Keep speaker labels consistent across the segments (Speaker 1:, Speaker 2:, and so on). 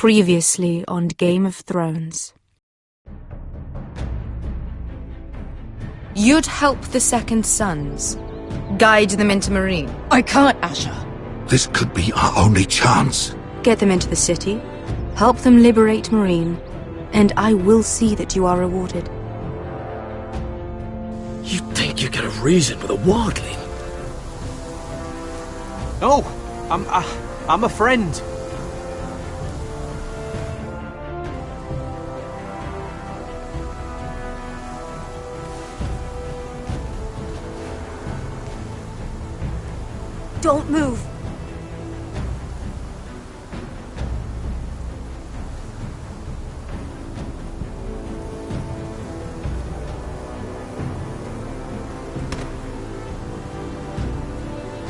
Speaker 1: Previously on Game of Thrones. You'd help the Second Sons. Guide them into Meereen.
Speaker 2: I can't, Asher.
Speaker 3: This could be our only chance.
Speaker 1: Get them into the city. Help them liberate Meereen. And I will see that you are rewarded.
Speaker 4: You think you get a reason with a wardling?
Speaker 5: Oh, I'm a friend.
Speaker 1: Don't move.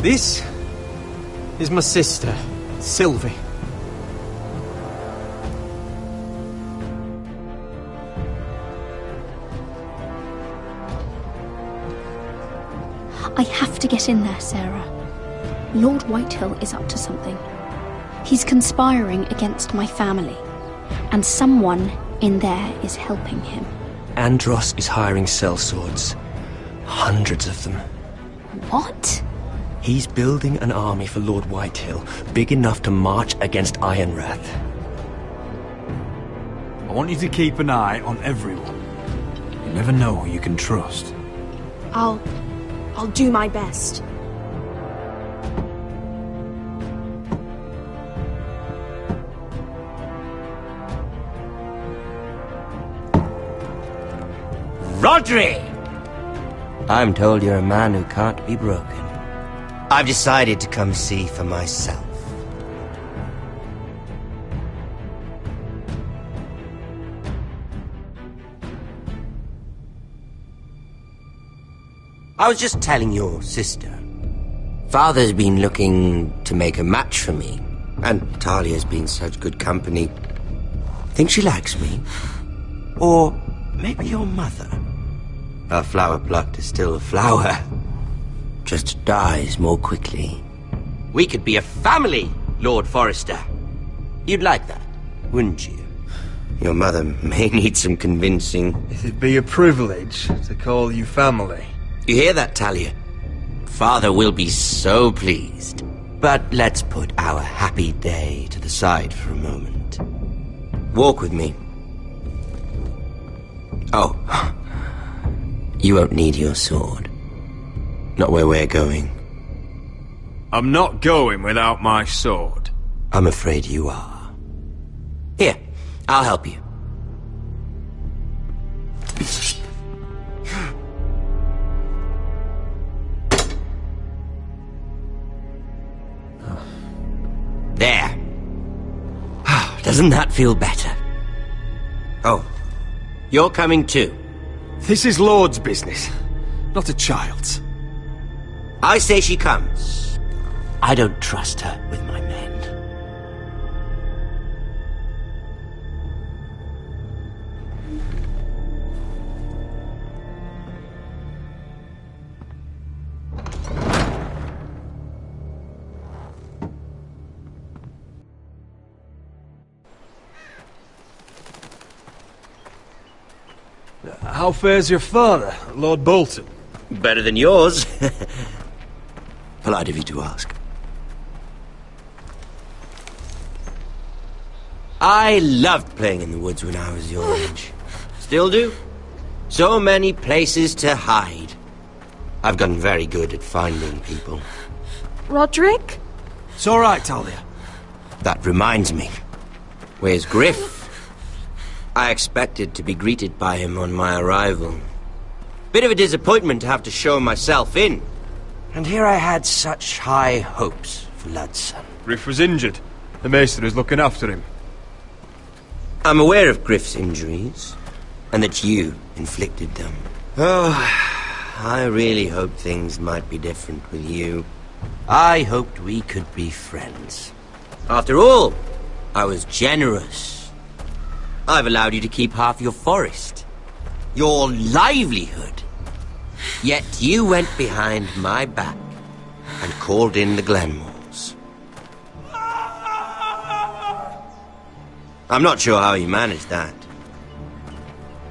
Speaker 5: This is my sister, Sylvie.
Speaker 6: I have to get in there, Sarah. Lord Whitehill is up to something. He's conspiring against my family, and someone in there is helping him.
Speaker 4: Andros is hiring sellswords. Hundreds of them.
Speaker 6: What?
Speaker 4: He's building an army for Lord Whitehill, big enough to march against Ironrath.
Speaker 7: I want you to keep an eye on everyone. You never know who you can trust.
Speaker 8: I'll do my best.
Speaker 9: Rodri! I'm told you're a man who can't be broken. I've decided to come see for myself. I was just telling your sister. Father's been looking to make a match for me, and Talia's been such good company. Think she likes me? Or maybe your mother? A flower plucked is still a flower. Just dies more quickly. We could be a family, Lord Forrester. You'd like that, wouldn't you? Your mother may need some convincing.
Speaker 5: It'd be a privilege to call you family.
Speaker 9: You hear that, Talia? Father will be so pleased. But let's put our happy day to the side for a moment. Walk with me. Oh. You won't need your sword. Not where we're going.
Speaker 7: I'm not going without my sword.
Speaker 9: I'm afraid you are. Here, I'll help you. There. Doesn't that feel better? Oh, you're coming too.
Speaker 5: This is Lord's business, not a child's.
Speaker 9: I say she comes. I don't trust her with my men.
Speaker 5: How fares your father, Lord Bolton?
Speaker 9: Better than yours. Polite of you to ask. I loved playing in the woods when I was your age. Still do. So many places to hide. I've gotten very good at finding people.
Speaker 8: Roderick?
Speaker 5: It's all right, Talia.
Speaker 9: That reminds me. Where's Griff? I expected to be greeted by him on my arrival. Bit of a disappointment to have to show myself in. And here I had such high hopes for Ludson.
Speaker 5: Griff was injured. The maester is looking after him.
Speaker 9: I'm aware of Griff's injuries, and that you inflicted them. Oh, I really hoped things might be different with you. I hoped we could be friends. After all, I was generous. I've allowed you to keep half your forest. Your livelihood. Yet you went behind my back and called in the Glenmores. I'm not sure how he managed that.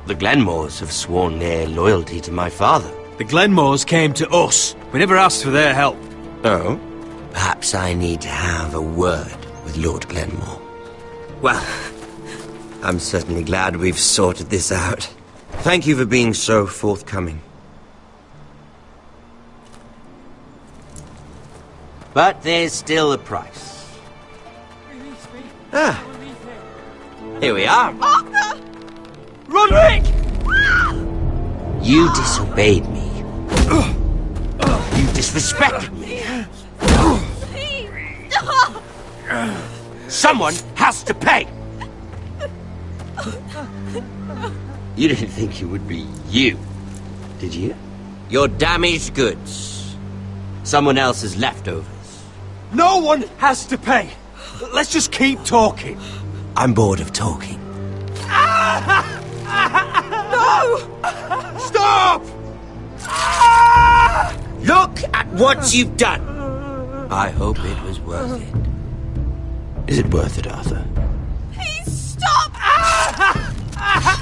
Speaker 9: The Glenmores have sworn their loyalty to my father.
Speaker 5: The Glenmores came to us. We never asked for their help.
Speaker 9: Oh? Perhaps I need to have a word with Lord Glenmore. Well, I'm certainly glad we've sorted this out. Thank you for being so forthcoming. But there's still a price. Ah. Here we are.
Speaker 8: Arthur!
Speaker 5: Roderick!
Speaker 9: You disobeyed me. You disrespected me. Someone has to pay! You didn't think it would be you, did you? Your damaged goods. Someone else's leftovers.
Speaker 5: No one has to pay. Let's just keep talking.
Speaker 9: I'm bored of talking.
Speaker 5: No! Stop!
Speaker 9: Look at what you've done! I hope it was worth it. Is it worth it, Arthur?
Speaker 8: Please stop!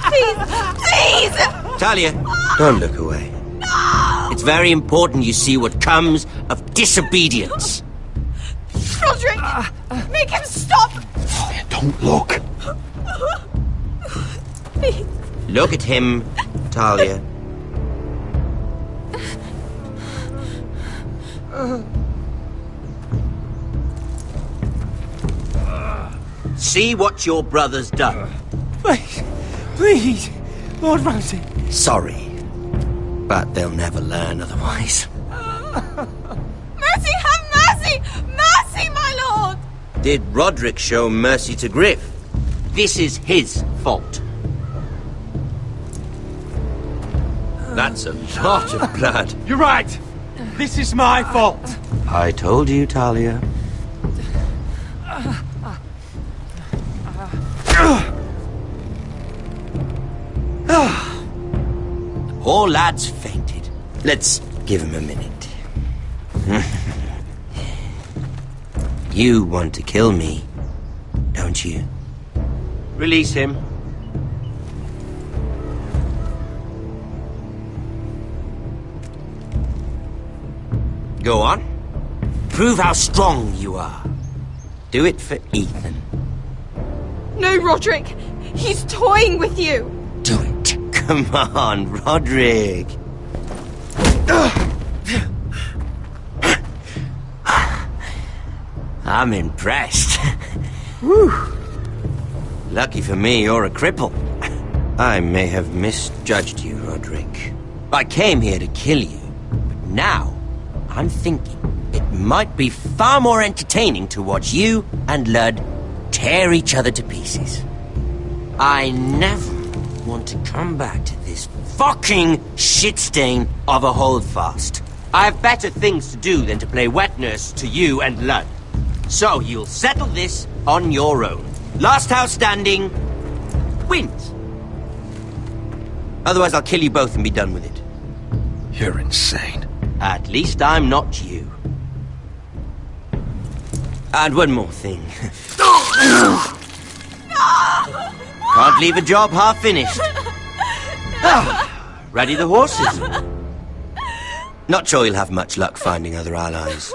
Speaker 8: Please! Please!
Speaker 9: Talia, don't look away.
Speaker 8: No!
Speaker 9: It's very important you see what comes of disobedience.
Speaker 8: Roderick! Make him stop!
Speaker 3: Don't look.
Speaker 8: Please.
Speaker 9: Look at him, Talia. See what your brother's done.
Speaker 5: Please, please, Lord Ramsay.
Speaker 9: Sorry, but they'll never learn otherwise.
Speaker 8: Mercy, have mercy! Mercy, my lord!
Speaker 9: Did Roderick show mercy to Griff? This is his fault. That's a lot of blood.
Speaker 5: You're right. This is my fault.
Speaker 9: I told you, Talia. Poor lad's fainted. Let's give him a minute. You want to kill me, don't you? Release him. Go on. Prove how strong you are. Do it for Ethan.
Speaker 8: No, Roderick! He's toying with you!
Speaker 9: Do it. Come on, Roderick. I'm impressed. Whew. Lucky for me, you're a cripple. I may have misjudged you, Roderick. I came here to kill you, but now I'm thinking it might be far more entertaining to watch you and Lud tear each other to pieces. I never want to come back to this fucking shit stain of a holdfast. I have better things to do than to play wet nurse to you and Lud. So you'll settle this on your own. Last house standing wins. Otherwise I'll kill you both and be done with it.
Speaker 3: You're insane.
Speaker 9: At least I'm not you. And one more thing. Can't leave a job half finished. Ready the horses? Not sure you'll have much luck finding other allies.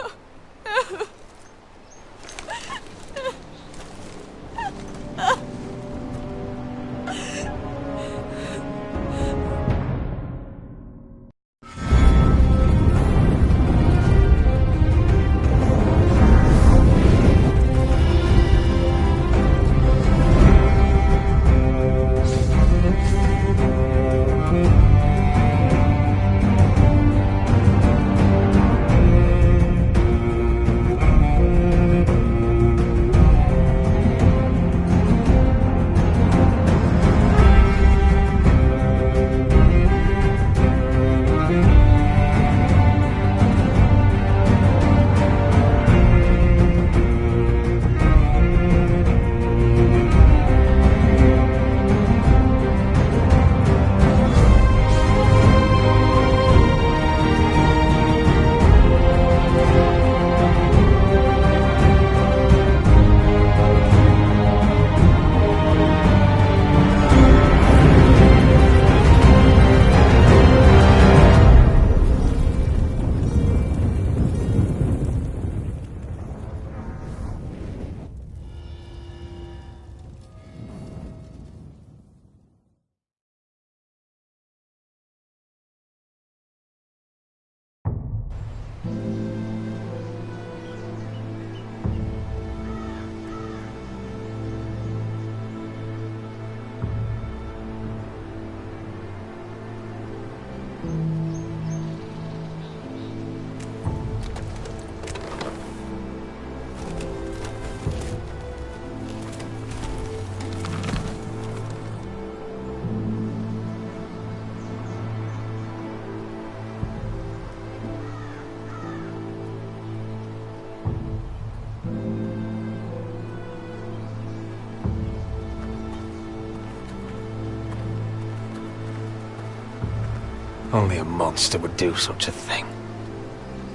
Speaker 7: Only a monster would do such a thing.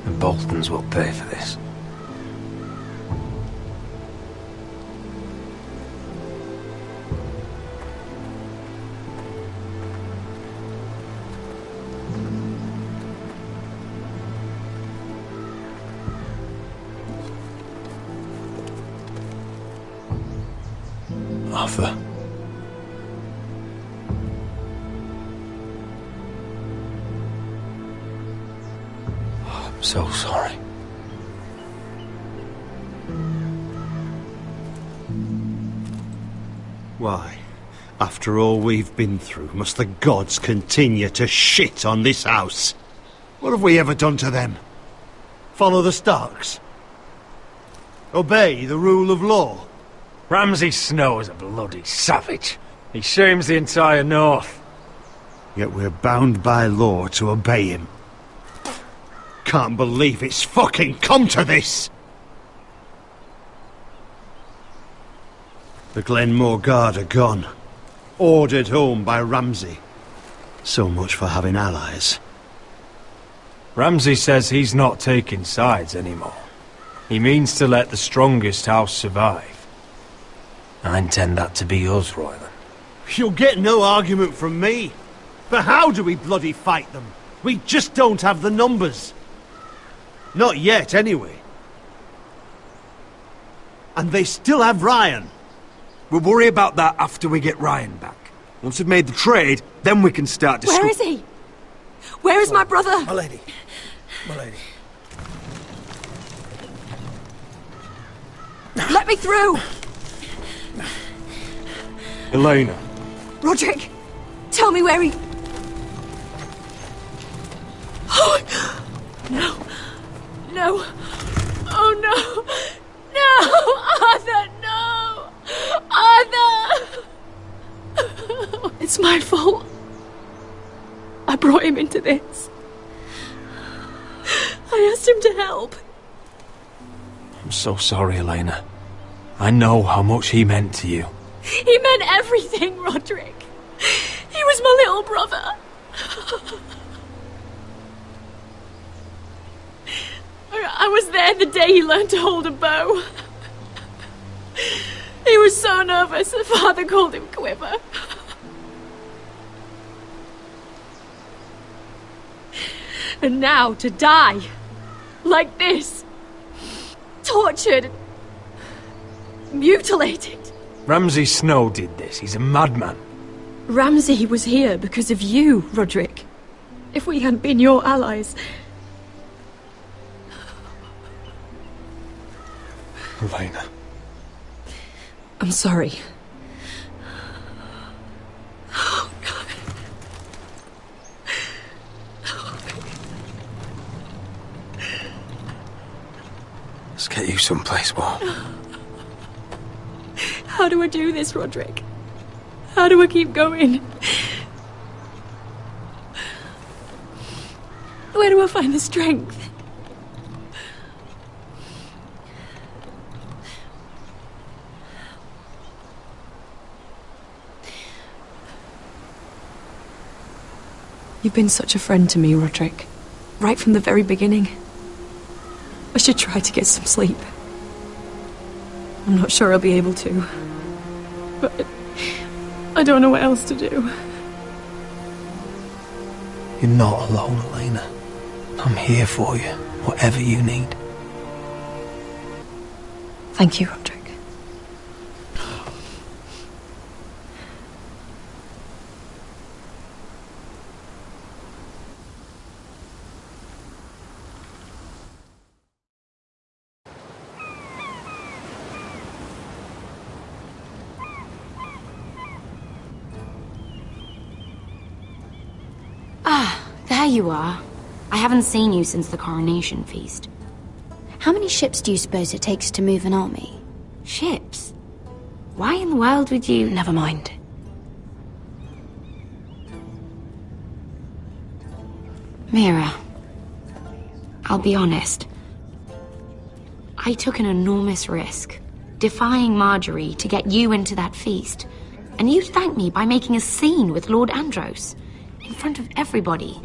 Speaker 7: The Boltons will pay for this. Arthur. I'm so sorry.
Speaker 5: Why, after all we've been through, must the gods continue to shit on this house? What have we ever done to them? Follow the Starks? Obey the rule of law?
Speaker 7: Ramsay Snow is a bloody savage. He shames the entire North.
Speaker 5: Yet we're bound by law to obey him. Can't believe it's fucking come to this! The Glenmore Guard are gone. Ordered home by Ramsay. So much for having allies.
Speaker 7: Ramsay says he's not taking sides anymore. He means to let the strongest house survive. I intend that to be us, Royland.
Speaker 5: You'll get no argument from me. But how do we bloody fight them? We just don't have the numbers. Not yet, anyway. And they still have Ryan.
Speaker 2: We'll worry about that after we get Ryan back. Once we've made the trade, then we can start to...
Speaker 8: Where is he? Where is my brother?
Speaker 2: My lady. My lady.
Speaker 8: Let me through!
Speaker 7: Elena.
Speaker 8: Roderick, tell me where he... Oh, no. No. Oh, no. No! Arthur, no! Arthur! It's my fault. I brought him into this. I asked him to help.
Speaker 7: I'm so sorry, Elena. I know how much he meant to you.
Speaker 8: He meant everything, Roderick. He was my little brother. I was there the day he learned to hold a bow. He was so nervous that Father called him Quiver. And now to die. Like this. Tortured. Mutilated.
Speaker 7: Ramsay Snow did this. He's a madman.
Speaker 8: Ramsay was here because of you, Roderick. If we hadn't been your allies...
Speaker 7: Elena.
Speaker 8: I'm sorry. Oh, God.
Speaker 7: Let's get you someplace warm.
Speaker 8: How do I do this, Roderick? How do I keep going? Where do I find the strength? You've been such a friend to me, Roderick. Right from the very beginning. I should try to get some sleep. I'm not sure I'll be able to. But I don't know what else to do.
Speaker 7: You're not alone, Elena. I'm here for you, whatever you need.
Speaker 8: Thank you, Roderick.
Speaker 10: There you are. I haven't seen you since the coronation feast.
Speaker 6: How many ships do you suppose it takes to move an army?
Speaker 10: Ships? Why in the world would you...
Speaker 8: Never mind.
Speaker 10: Mira, I'll be honest. I took an enormous risk, defying Marjorie to get you into that feast. And you thanked me by making a scene with Lord Andros, in front of everybody.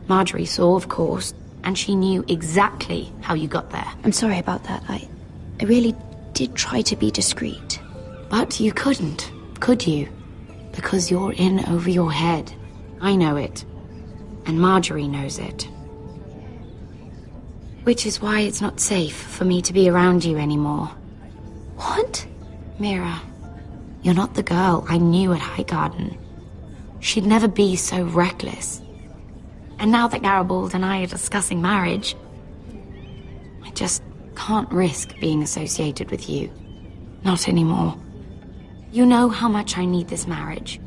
Speaker 10: Marjorie saw, of course, and she knew exactly how you got there.
Speaker 6: I'm sorry about that. I really did try to be discreet.
Speaker 10: But you couldn't, could you? Because you're in over your head. I know it. And Marjorie knows it. Which is why it's not safe for me to be around you anymore.
Speaker 6: What?
Speaker 10: Mira, you're not the girl I knew at Highgarden. She'd never be so reckless. And now that Garibald and I are discussing marriage, I just can't risk being associated with you. Not anymore. You know how much I need this marriage.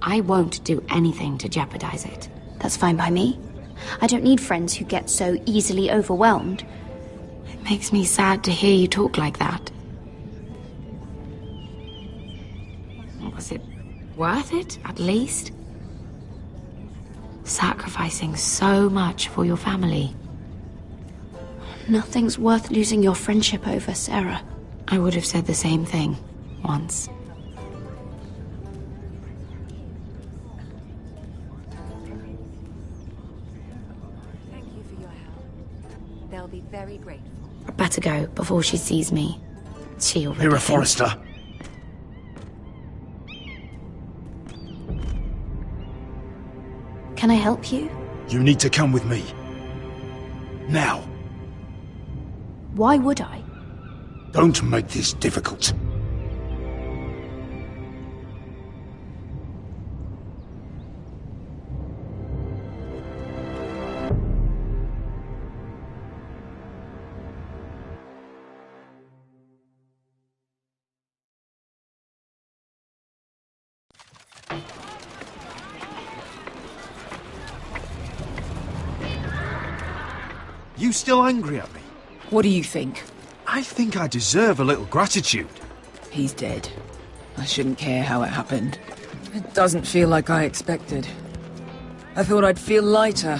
Speaker 10: I won't do anything to jeopardize it.
Speaker 6: That's fine by me. I don't need friends who get so easily overwhelmed.
Speaker 10: It makes me sad to hear you talk like that. Was it worth it, at least? Sacrificing so much for your family.
Speaker 6: Nothing's worth losing your friendship over, Sarah.
Speaker 10: I would have said the same thing once.
Speaker 1: Thank you for your help. They'll be very grateful.
Speaker 10: I'd better go before she sees me. She already
Speaker 3: Mira
Speaker 10: thinks-
Speaker 3: Forrester.
Speaker 6: Can I help you?
Speaker 3: You need to come with me. Now.
Speaker 6: Why would I?
Speaker 3: Don't make this difficult.
Speaker 2: You still angry at me?
Speaker 11: What do you think?
Speaker 2: I think I deserve a little gratitude.
Speaker 11: He's dead. I shouldn't care how it happened. It doesn't feel like I expected. I thought I'd feel lighter.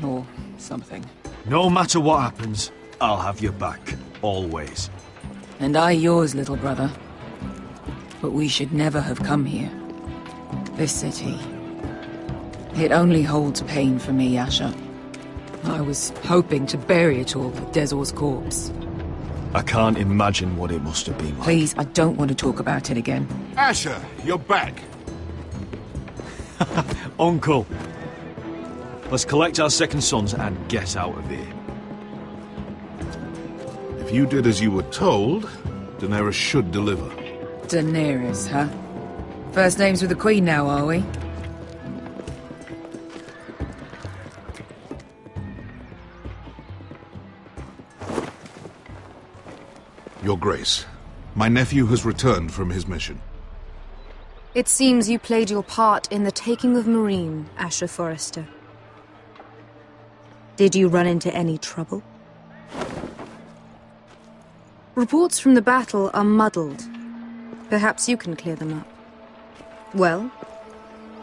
Speaker 11: Or something.
Speaker 2: No matter what happens, I'll have your back. Always.
Speaker 11: And I yours, little brother. But we should never have come here. This city. It only holds pain for me, Asher. I was hoping to bury it all with Dezor's corpse.
Speaker 2: I can't imagine what it must have been like.
Speaker 11: Please, I don't want to talk about it again.
Speaker 12: Asher, you're back.
Speaker 2: Uncle. Let's collect our second sons and get out of here.
Speaker 12: If you did as you were told, Daenerys should deliver.
Speaker 11: Daenerys, huh? First names with the Queen now, are we?
Speaker 12: Your Grace, my nephew has returned from his mission.
Speaker 1: It seems you played your part in the taking of Marine, Asher Forrester. Did you run into any trouble? Reports from the battle are muddled. Perhaps you can clear them up. Well,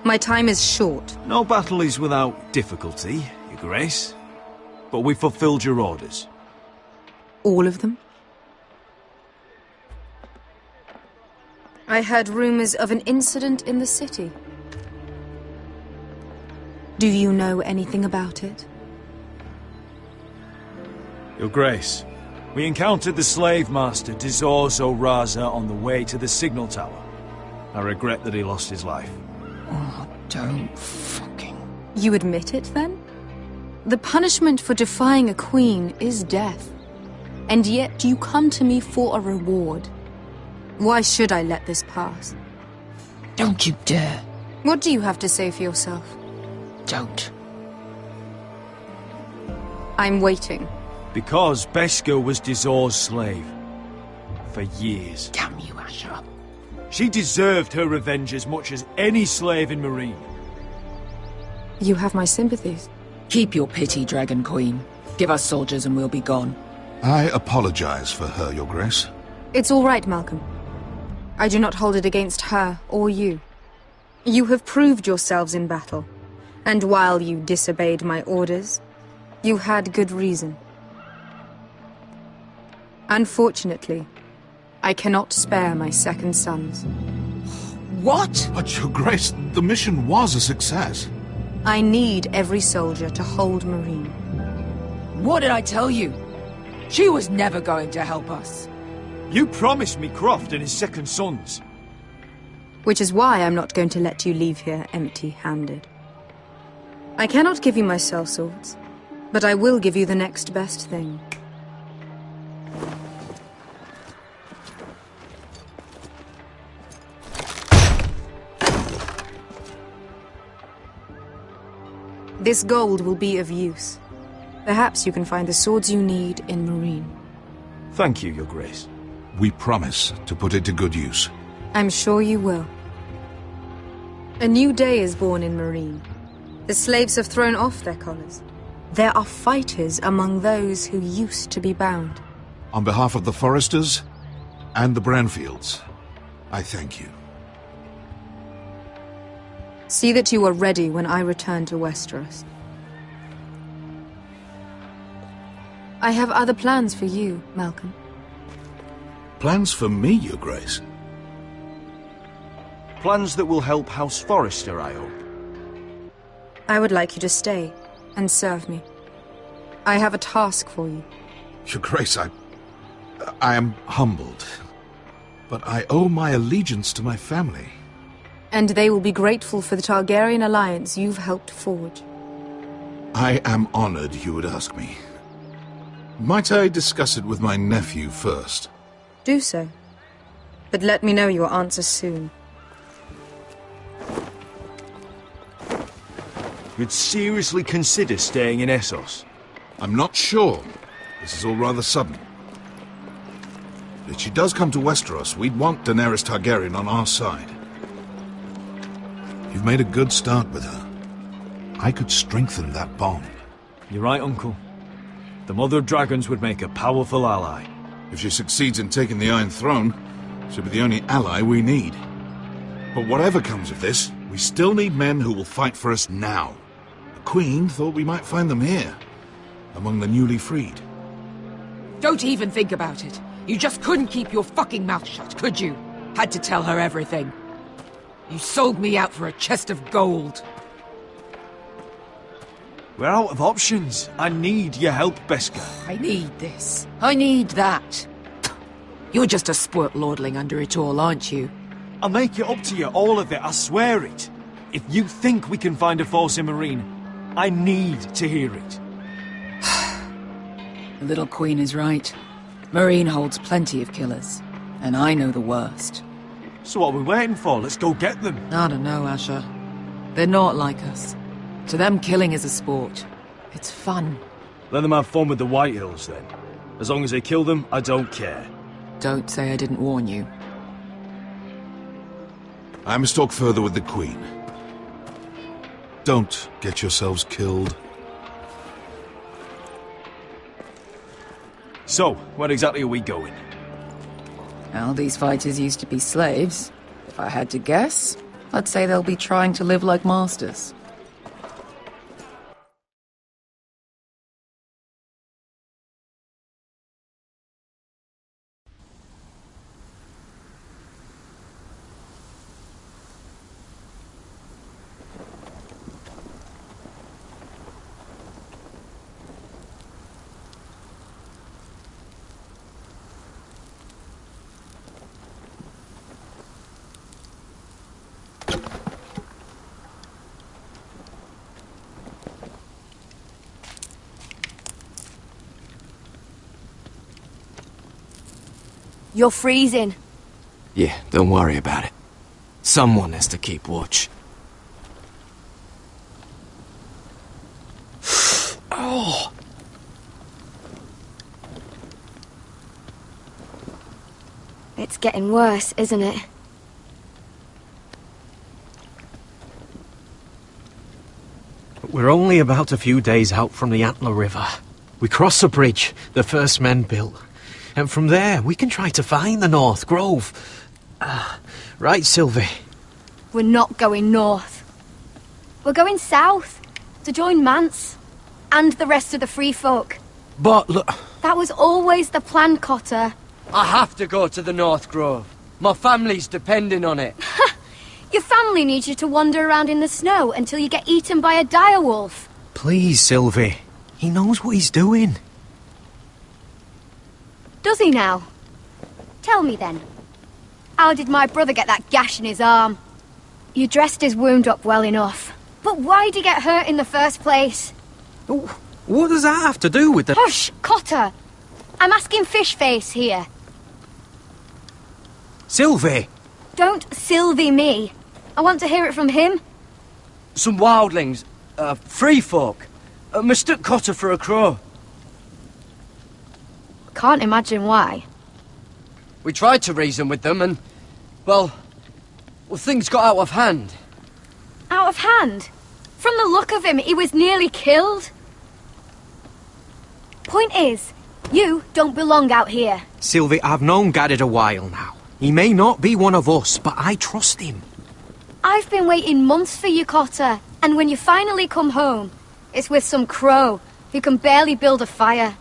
Speaker 1: my time is short.
Speaker 2: No battle is without difficulty, Your Grace. But we fulfilled your orders.
Speaker 1: All of them? I heard rumors of an incident in the city. Do you know anything about it?
Speaker 2: Your Grace, we encountered the slave master Dezor Zoraza on the way to the signal tower. I regret that he lost his life.
Speaker 11: Oh, don't fucking...
Speaker 1: You admit it, then? The punishment for defying a queen is death. And yet you come to me for a reward. Why should I let this pass?
Speaker 11: Don't you dare.
Speaker 1: What do you have to say for yourself?
Speaker 11: Don't.
Speaker 1: I'm waiting.
Speaker 2: Because Beskha was Dezor's slave. For years.
Speaker 11: Damn you, Asher.
Speaker 2: She deserved her revenge as much as any slave in Marine.
Speaker 1: You have my sympathies.
Speaker 11: Keep your pity, Dragon Queen. Give us soldiers and we'll be gone.
Speaker 12: I apologize for her, Your Grace.
Speaker 1: It's all right, Malcolm. I do not hold it against her or you. You have proved yourselves in battle, and while you disobeyed my orders, you had good reason. Unfortunately, I cannot spare my second sons.
Speaker 11: What?
Speaker 12: But, Your Grace, the mission was a success.
Speaker 1: I need every soldier to hold Marine.
Speaker 11: What did I tell you? She was never going to help us.
Speaker 2: You promised me Croft and his second sons.
Speaker 1: Which is why I'm not going to let you leave here empty-handed. I cannot give you my sellswords, but I will give you the next best thing. This gold will be of use. Perhaps you can find the swords you need in Marine.
Speaker 2: Thank you, Your Grace.
Speaker 12: We promise to put it to good use.
Speaker 1: I'm sure you will. A new day is born in Marine. The slaves have thrown off their collars. There are fighters among those who used to be bound.
Speaker 12: On behalf of the Foresters and the Branfields, I thank you.
Speaker 1: See that you are ready when I return to Westeros. I have other plans for you, Malcolm.
Speaker 12: Plans for me, Your Grace?
Speaker 2: Plans that will help House Forrester, I hope.
Speaker 1: I would like you to stay and serve me. I have a task for you.
Speaker 12: Your Grace, I am humbled, but I owe my allegiance to my family.
Speaker 1: And they will be grateful for the Targaryen alliance you've helped forge.
Speaker 12: I am honored you would ask me. Might I discuss it with my nephew first?
Speaker 1: Do so. But let me know your answer soon.
Speaker 2: You'd seriously consider staying in Essos?
Speaker 12: I'm not sure. This is all rather sudden. If she does come to Westeros, we'd want Daenerys Targaryen on our side. You've made a good start with her. I could strengthen that bond.
Speaker 2: You're right, Uncle. The Mother of Dragons would make a powerful ally.
Speaker 12: If she succeeds in taking the Iron Throne, she'll be the only ally we need. But whatever comes of this, we still need men who will fight for us now. The Queen thought we might find them here, among the newly freed.
Speaker 11: Don't even think about it. You just couldn't keep your fucking mouth shut, could you? Had to tell her everything. You sold me out for a chest of gold.
Speaker 2: We're out of options. I need your help, Beskar.
Speaker 11: I need this. I need that. You're just a spoilt lordling under it all, aren't you?
Speaker 2: I'll make it up to you, all of it, I swear it. If you think we can find a force in Marine, I need to hear it.
Speaker 11: The little queen is right. Marine holds plenty of killers, and I know the worst.
Speaker 2: So what are we waiting for? Let's go get them.
Speaker 11: I don't know, Asher. They're not like us. To them, killing is a sport. It's fun.
Speaker 2: Let them have fun with the Whitehills, then. As long as they kill them, I don't care.
Speaker 11: Don't say I didn't warn you.
Speaker 12: I must talk further with the Queen. Don't get yourselves killed.
Speaker 2: So, where exactly are we going?
Speaker 11: Well, these fighters used to be slaves. If I had to guess, I'd say they'll be trying to live like masters.
Speaker 13: You're freezing.
Speaker 4: Yeah, don't worry about it. Someone has to keep watch. Oh!
Speaker 13: It's getting worse, isn't it?
Speaker 4: We're only about a few days out from the Antler River. We cross the bridge the first men built. And from there, we can try to find the North Grove. Right, Sylvie?
Speaker 13: We're not going north. We're going south, to join Mance, and the rest of the free folk.
Speaker 4: But look...
Speaker 13: That was always the plan, Cotter.
Speaker 14: I have to go to the North Grove. My family's depending on it.
Speaker 13: Your family needs you to wander around in the snow until you get eaten by a direwolf.
Speaker 4: Please, Sylvie. He knows what he's doing.
Speaker 13: Does he now? Tell me then. How did my brother get that gash in his arm? You dressed his wound up well enough. But why'd he get hurt in the first place?
Speaker 4: What does that have to do with the...
Speaker 13: Hush, Cotter! I'm asking Fishface here.
Speaker 4: Sylvie!
Speaker 13: Don't Sylvie me. I want to hear it from him.
Speaker 14: Some wildlings, free folk, mistook Cotter for a crow.
Speaker 13: Can't imagine why.
Speaker 14: We tried to reason with them and, well, things got out of hand.
Speaker 13: Out of hand? From the look of him, he was nearly killed. Point is, you don't belong out here.
Speaker 4: Sylvie, I've known Garrett a while now. He may not be one of us, but I trust him.
Speaker 13: I've been waiting months for you, Cotter, and when you finally come home, it's with some crow who can barely build a fire.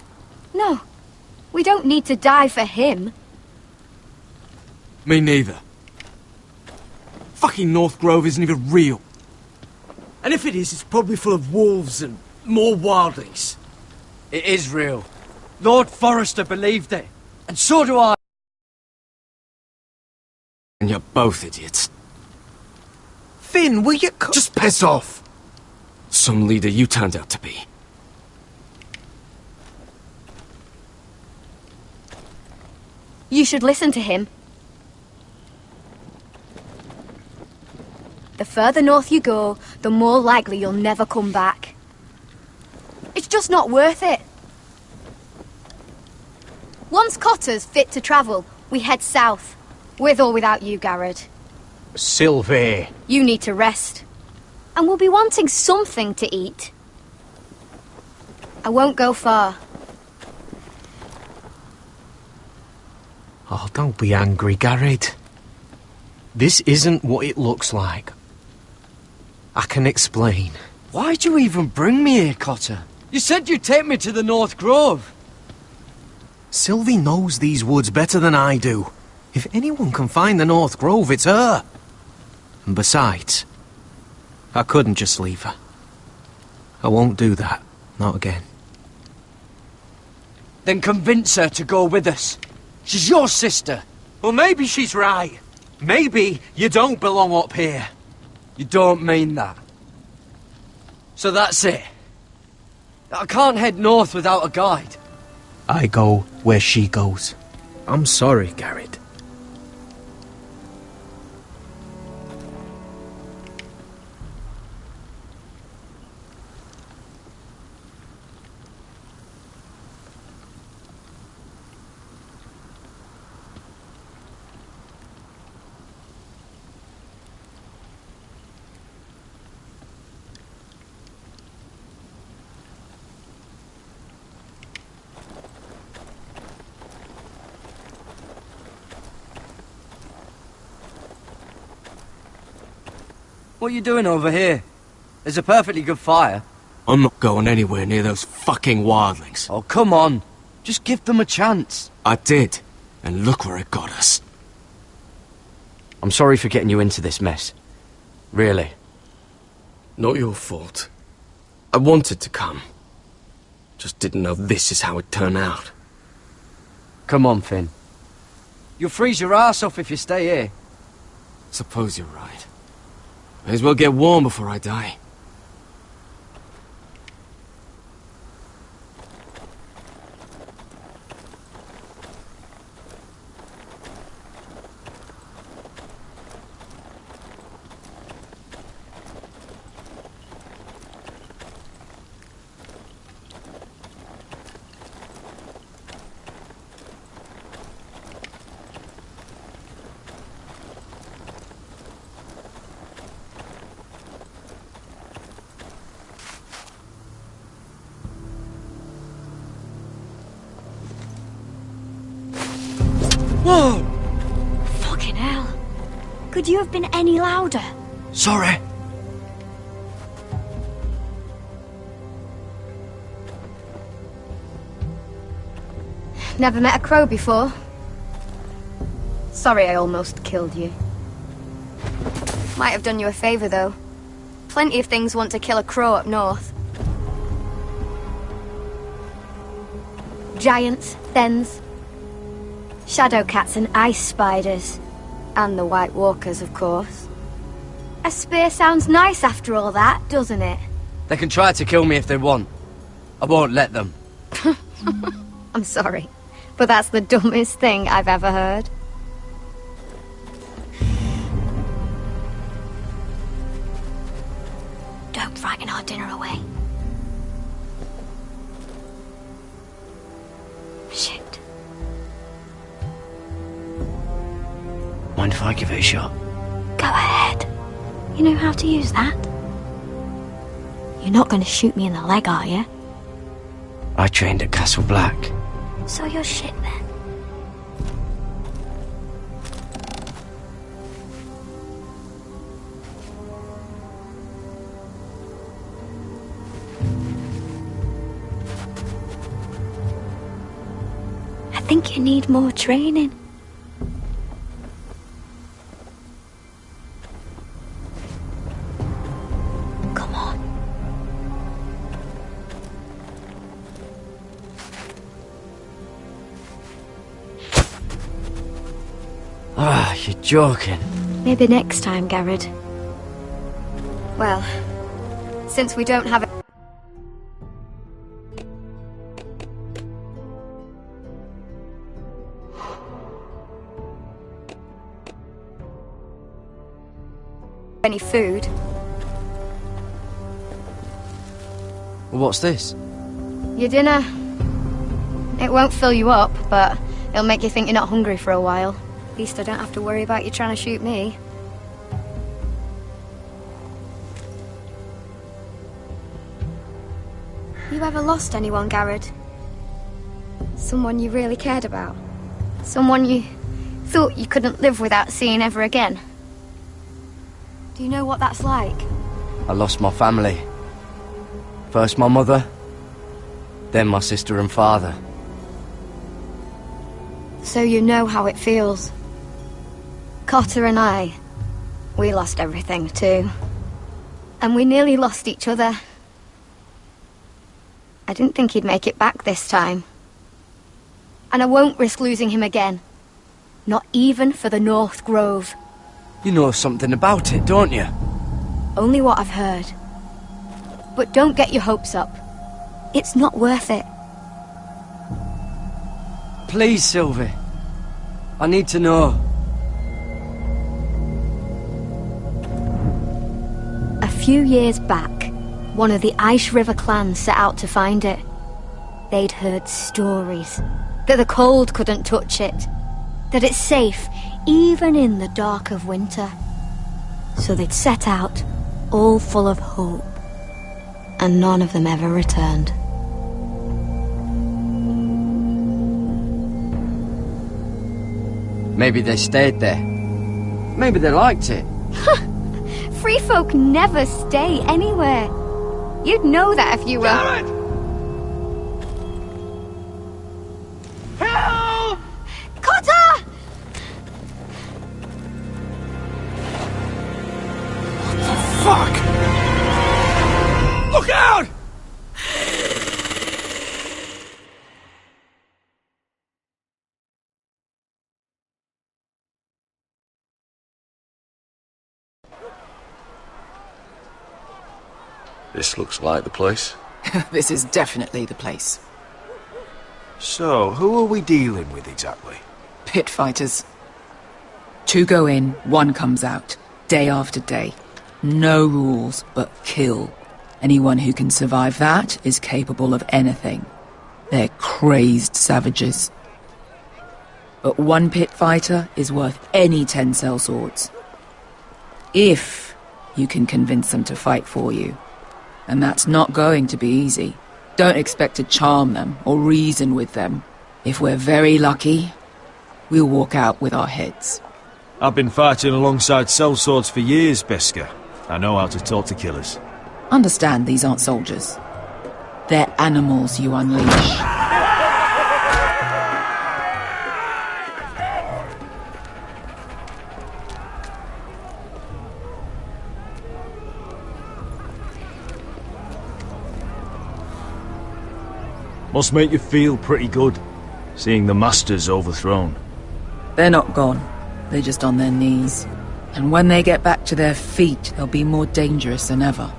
Speaker 13: No, we don't need to die for him.
Speaker 14: Me neither. Fucking North Grove isn't even real. And if it is, it's probably full of wolves and more wildlings. It is real. Lord Forrester believed it. And so do I. And you're both idiots.
Speaker 4: Finn, will you
Speaker 14: just piss off! Some leader you turned out to be.
Speaker 13: You should listen to him. The further north you go, the more likely you'll never come back. It's just not worth it. Once Cotter's fit to travel, we head south. With or without you, Garrett.
Speaker 4: Sylvie.
Speaker 13: You need to rest. And we'll be wanting something to eat. I won't go far.
Speaker 4: Oh, don't be angry, Garrett. This isn't what it looks like. I can explain.
Speaker 14: Why'd you even bring me here, Cotter? You said you'd take me to the North Grove.
Speaker 4: Sylvie knows these woods better than I do. If anyone can find the North Grove, it's her. And besides, I couldn't just leave her. I won't do that. Not again.
Speaker 14: Then convince her to go with us. She's your sister.
Speaker 4: Well, maybe she's right. Maybe you don't belong up here.
Speaker 14: You don't mean that. So that's it. I can't head north without a guide.
Speaker 4: I go where she goes. I'm sorry, Garrett.
Speaker 14: What are you doing over here? There's a perfectly good fire.
Speaker 7: I'm not going anywhere near those fucking wildlings.
Speaker 14: Oh, come on. Just give them a chance.
Speaker 7: I did, and look where it got us.
Speaker 15: I'm sorry for getting you into this mess. Really.
Speaker 7: Not your fault. I wanted to come. Just didn't know this is how it'd turn out.
Speaker 14: Come on, Finn. You'll freeze your ass off if you stay here.
Speaker 7: Suppose you're right. May as well get warm before I die.
Speaker 13: Whoa! Fucking hell. Could you have been any louder?
Speaker 14: Sorry.
Speaker 13: Never met a crow before. Sorry I almost killed you. Might have done you a favour, though. Plenty of things want to kill a crow up north. Giants, thens, shadow cats and ice spiders. And the White Walkers, of course. A spear sounds nice after all that, doesn't it?
Speaker 14: They can try to kill me if they want. I won't let them.
Speaker 13: I'm sorry, but that's the dumbest thing I've ever heard. Don't frighten our dinner away. Shit.
Speaker 15: Mind if I give it a shot?
Speaker 13: Go ahead. You know how to use that? You're not going to shoot me in the leg, are you?
Speaker 15: I trained at Castle Black.
Speaker 13: So you're shit then. I think you need more training. Come on.
Speaker 14: Ah, you're joking.
Speaker 13: Maybe next time, Garrett. Well, since we don't have any food.
Speaker 14: What's this?
Speaker 13: Your dinner. It won't fill you up, but it'll make you think you're not hungry for a while. At least I don't have to worry about you trying to shoot me. You ever lost anyone, Garrett? Someone you really cared about? Someone you thought you couldn't live without seeing ever again? Do you know what that's like?
Speaker 14: I lost my family. First my mother, then my sister and father.
Speaker 13: So you know how it feels. Cotter and I, we lost everything too. And we nearly lost each other. I didn't think he'd make it back this time. And I won't risk losing him again. Not even for the North Grove.
Speaker 14: You know something about it, don't you?
Speaker 13: Only what I've heard. But don't get your hopes up. It's not worth it.
Speaker 14: Please, Sylvie. I need to know.
Speaker 13: A few years back, one of the Ice River clans set out to find it. They'd heard stories that the cold couldn't touch it, that it's safe even in the dark of winter. So they'd set out, all full of hope, and none of them ever returned.
Speaker 14: Maybe they stayed there. Maybe they liked it.
Speaker 13: Free folk never stay anywhere. You'd know that if you were...
Speaker 14: Garrett! Help!
Speaker 13: Cotter!
Speaker 2: Fuck! Look out!
Speaker 16: This looks like the place.
Speaker 11: This is definitely the place.
Speaker 2: So, who are we dealing with exactly?
Speaker 11: Pit fighters. 2 go in, 1 comes out. Day after day. No rules, but kill. Anyone who can survive that is capable of anything. They're crazed savages. But 1 pit fighter is worth any 10 sellswords. If you can convince them to fight for you. And that's not going to be easy. Don't expect to charm them or reason with them. If we're very lucky, we'll walk out with our heads.
Speaker 2: I've been fighting alongside sellswords for years, Beska. I know how to talk to killers.
Speaker 11: Understand these aren't soldiers. They're animals you unleash.
Speaker 2: Must make you feel pretty good, seeing the Masters overthrown.
Speaker 11: They're not gone. They're just on their knees. And when they get back to their feet, they'll be more dangerous than ever.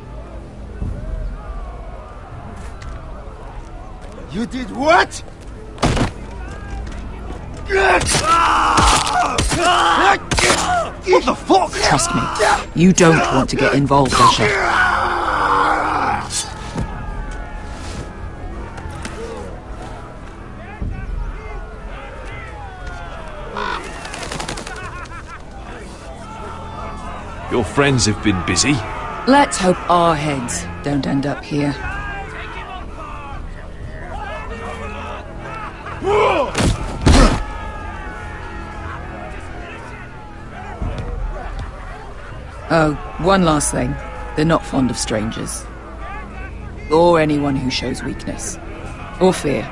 Speaker 5: You did what?
Speaker 2: What the fuck?
Speaker 11: Trust me, you don't want to get involved, Asher.
Speaker 2: Your friends have been busy.
Speaker 11: Let's hope our heads don't end up here. Oh, one last thing. They're not fond of strangers. Or anyone who shows weakness. Or fear.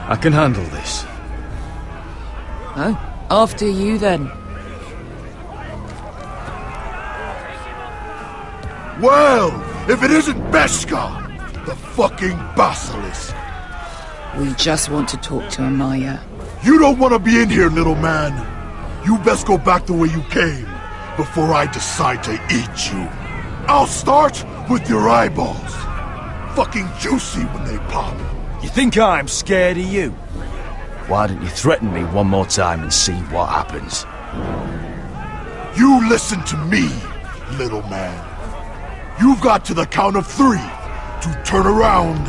Speaker 2: I can handle this.
Speaker 11: Oh, after you then.
Speaker 3: Well, if it isn't Beshka, the fucking basilisk.
Speaker 11: We just want to talk to Amaya.
Speaker 3: You don't want to be in here, little man. You best go back the way you came, before I decide to eat you. I'll start with your eyeballs. Fucking juicy when they pop.
Speaker 2: You think I'm scared of you? Why don't you threaten me one more time and see what happens?
Speaker 3: You listen to me, little man. You've got to the count of 3 to turn around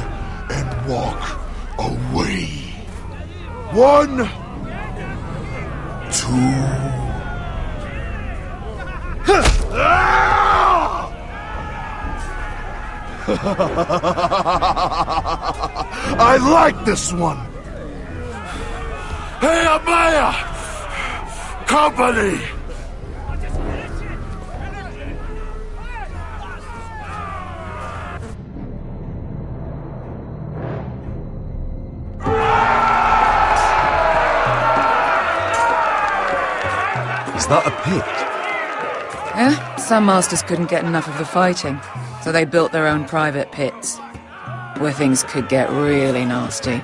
Speaker 3: and walk away. 1, 2. I like this one. Hey, Amaya! Company!
Speaker 2: Is that a pit?
Speaker 11: Yeah, some masters couldn't get enough of the fighting, so they built their own private pits, where things could get really nasty.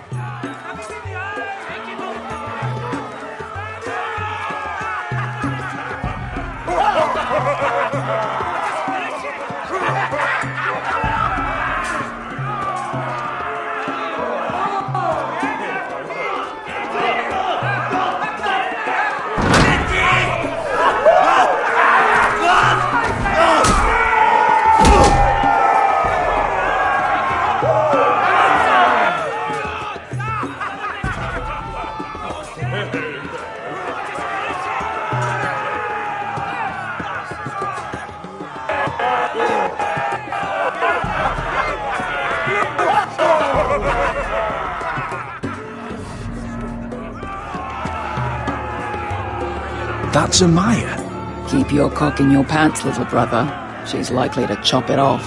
Speaker 2: That's Amaya.
Speaker 11: Keep your cock in your pants, little brother. She's likely to chop it off.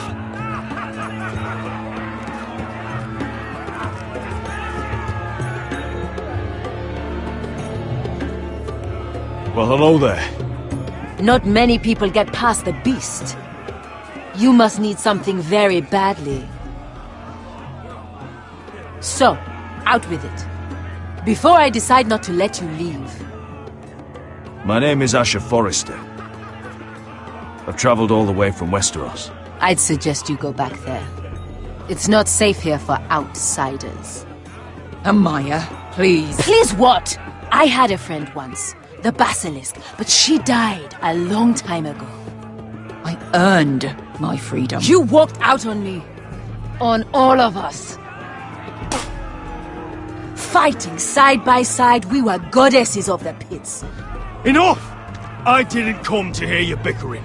Speaker 2: Well, hello there.
Speaker 16: Not many people get past the beast. You must need something very badly. So, out with it. Before I decide not to let you leave.
Speaker 2: My name is Asher Forrester. I've traveled all the way from Westeros.
Speaker 16: I'd suggest you go back there. It's not safe here for outsiders.
Speaker 11: Amaya, please.
Speaker 16: Please what? I had a friend once, the Basilisk, but she died a long time ago.
Speaker 11: I earned my freedom.
Speaker 16: You walked out on me. On all of us. Fighting side by side, we were goddesses of the pits.
Speaker 2: Enough! I didn't come to hear you bickering.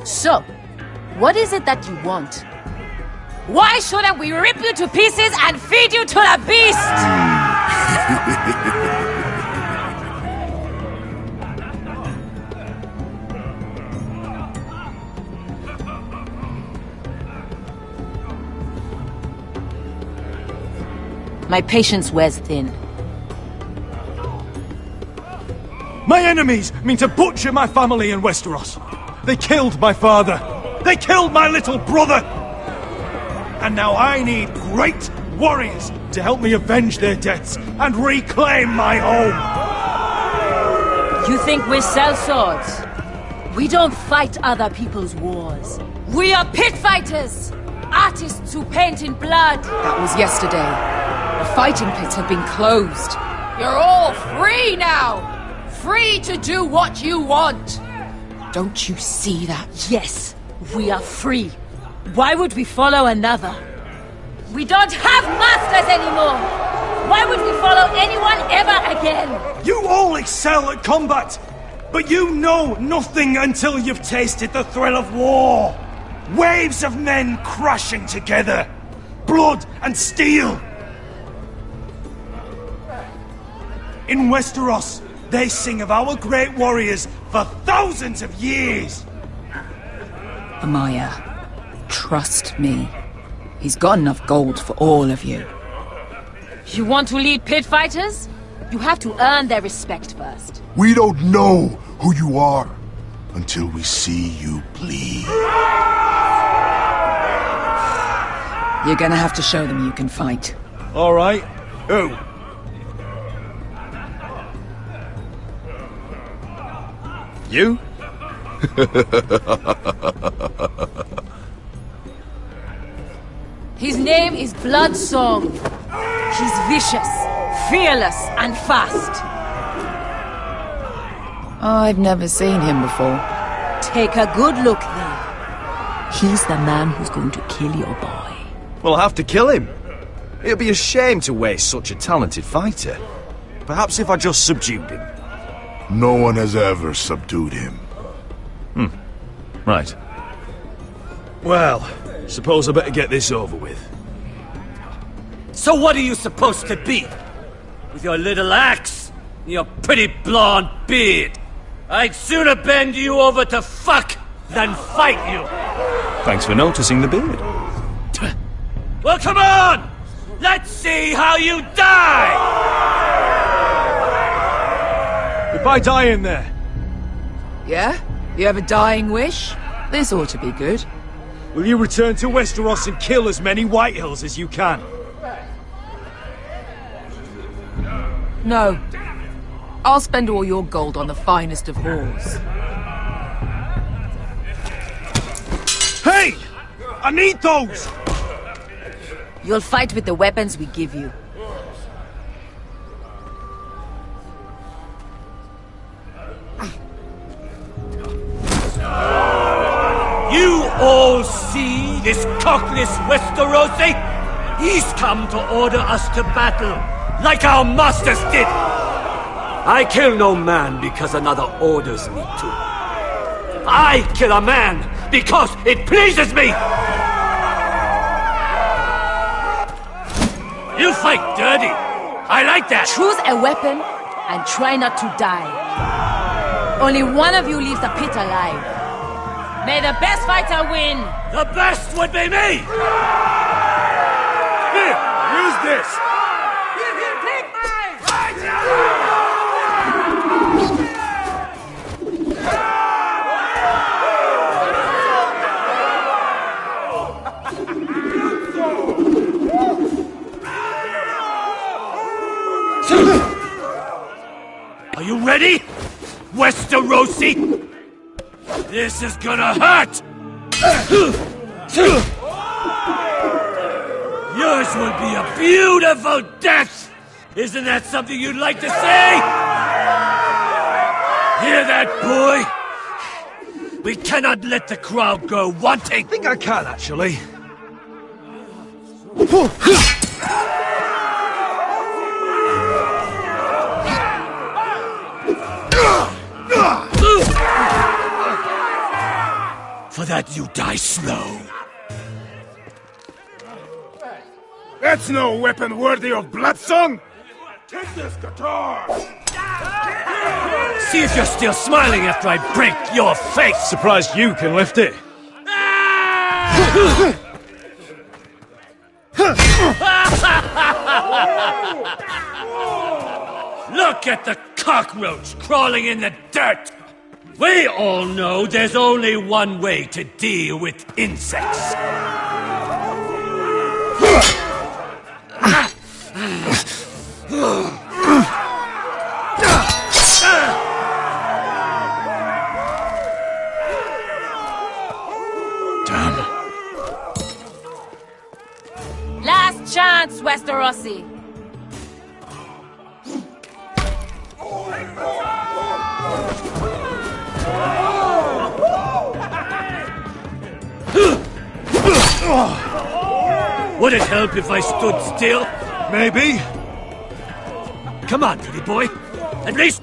Speaker 16: So, what is it that you want? Why shouldn't we rip you to pieces and feed you to the beast? My patience wears thin.
Speaker 2: My enemies mean to butcher my family in Westeros. They killed my father. They killed my little brother. and now I need great warriors to help me avenge their deaths and reclaim my home.
Speaker 16: You think we sell swords? We don't fight other people's wars. We are pit fighters! Artists who paint in blood!
Speaker 11: That was yesterday. The fighting pits have been closed. You're all free now! Free to do what you want! Don't you see that?
Speaker 16: Yes, we are free. Why would we follow another? We don't have masters anymore! Why would we follow anyone ever again?
Speaker 2: You all excel at combat, but you know nothing until you've tasted the thrill of war. Waves of men crashing together. Blood and steel. In Westeros, they sing of our great warriors for thousands of years.
Speaker 11: Amaya, trust me. He's got enough gold for all of you.
Speaker 16: You want to lead pit fighters? You have to earn their respect first.
Speaker 3: We don't know who you are until we see you bleed.
Speaker 11: You're gonna have to show them you can fight.
Speaker 2: All right. Who? You?
Speaker 16: His name is Bloodsong. He's vicious, fearless, and fast.
Speaker 11: I've never seen him before.
Speaker 16: Take a good look then. He's the man who's going to kill your boy.
Speaker 2: We'll have to kill him. It'd be a shame to waste such a talented fighter. Perhaps if I just subdued him.
Speaker 3: No one has ever subdued him.
Speaker 2: Right. Well, suppose I better get this over with.
Speaker 14: So what are you supposed to be? With your little axe and your pretty blonde beard? I'd sooner bend you over to fuck than fight you.
Speaker 2: Thanks for noticing the beard.
Speaker 14: Well, come on! Let's see how you die!
Speaker 2: If I die in there...
Speaker 11: Yeah? You have a dying wish? This ought to be good.
Speaker 2: will you return to Westeros and kill as many Whitehills as you can?
Speaker 11: No. I'll spend all your gold on the finest of whores.
Speaker 2: Hey! I need those!
Speaker 16: You'll fight with the weapons we give you.
Speaker 14: You all see this cockless Westerosi? He's come to order us to battle, like our masters did. I kill no man because another orders me to. I kill a man because it pleases me! You fight dirty. I like that.
Speaker 16: Choose a weapon and try not to die. Only one of you leaves the pit alive. May the best fighter win!
Speaker 14: The best would be me!
Speaker 2: Here, use this!
Speaker 16: Take mine!
Speaker 14: Are you ready, Westerosi? This is gonna hurt! Yours will be a beautiful death! Isn't that something you'd like to say? Hear that, boy? We cannot let the crowd go wanting!
Speaker 2: I think I can, actually.
Speaker 14: For that you die slow.
Speaker 3: That's no weapon worthy of Bloodsong! Take this guitar!
Speaker 14: See if you're still smiling after I break your face!
Speaker 2: Surprised you can lift it.
Speaker 14: Look at the cockroach crawling in the dirt! We all know there's only one way to deal with insects.
Speaker 16: chance, Westerosi.
Speaker 14: Would it help if I stood still?
Speaker 2: Maybe.
Speaker 14: Come on, pretty boy. At least...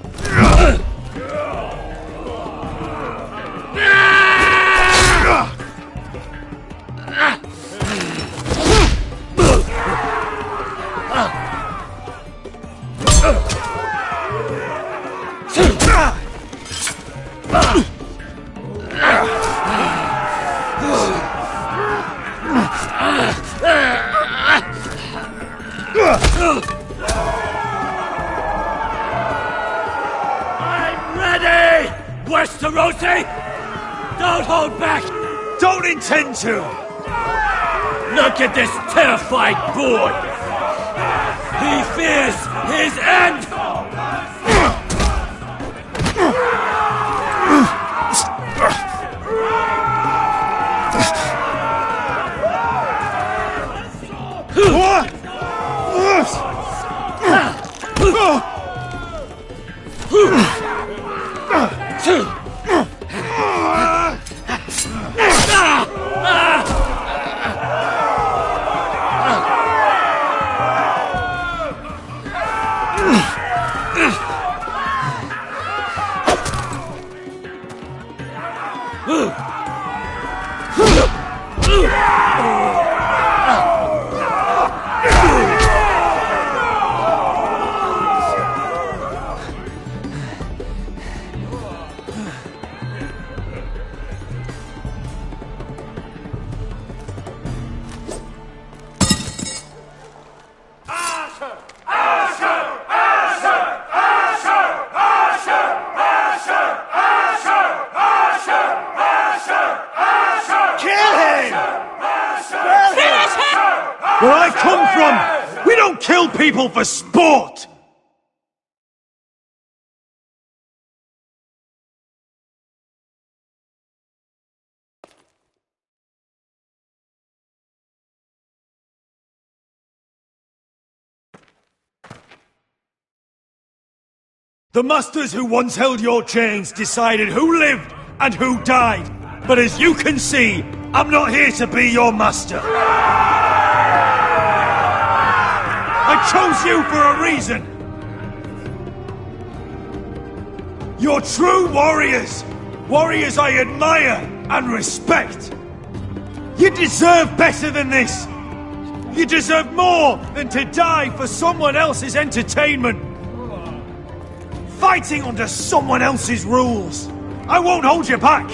Speaker 2: I'm ready!
Speaker 14: Westerosi! Don't hold back!
Speaker 2: Don't intend to!
Speaker 14: Look at this terrified boy! He fears his end!
Speaker 2: Where I come from, we don't kill people for sport! The masters who once held your chains decided who lived and who died. But as you can see, I'm not here to be your master. I chose you for a reason. You're true warriors. Warriors I admire and respect. You deserve better than this. You deserve more than to die for someone else's entertainment. Fighting under someone else's rules. I won't hold you back.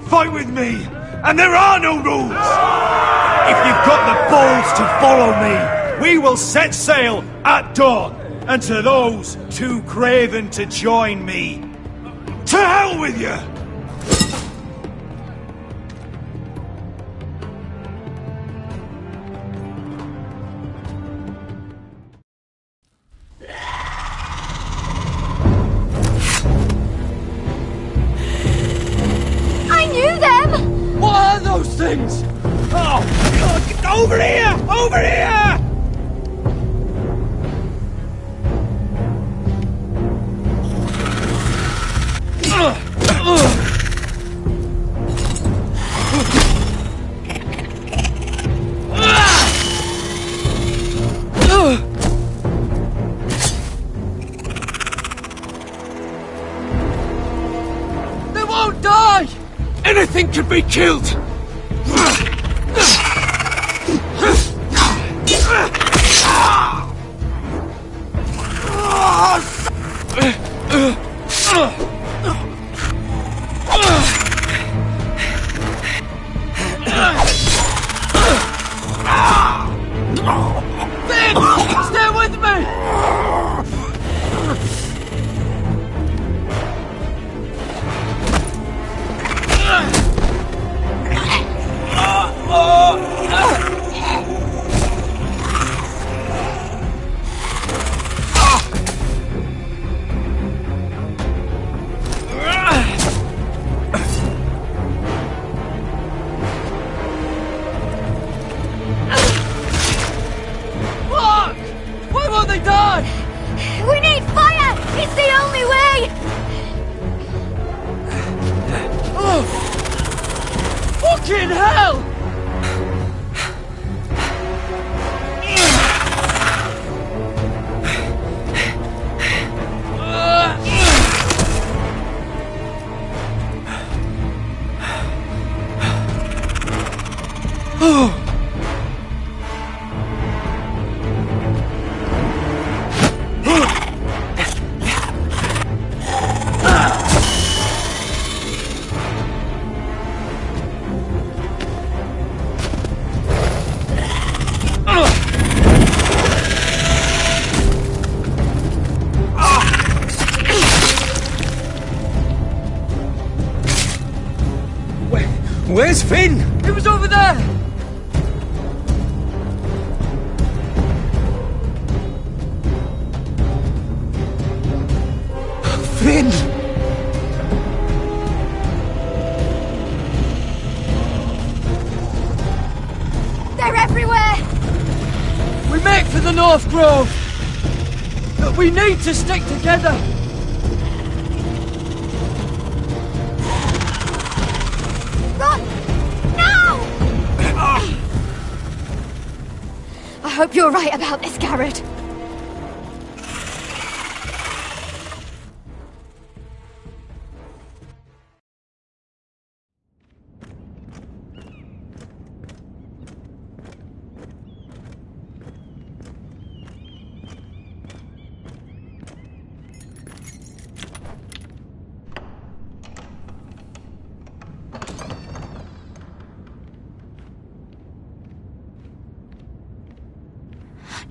Speaker 2: Fight with me, and there are no rules. If you've got the balls to follow me, we will set sail at dawn. And to those too craven to join me, to hell with you!
Speaker 14: What are those things?
Speaker 2: Oh, God, over here! Over here!
Speaker 14: They won't die! Anything can be killed! Stay with me!
Speaker 16: Fucking hell!
Speaker 14: Where's Finn?
Speaker 16: It was over there!
Speaker 14: Finn!
Speaker 13: They're everywhere!
Speaker 16: We make for the North Grove! But we need to stick together!
Speaker 13: Run! Now! I hope you're right about this, Garrett.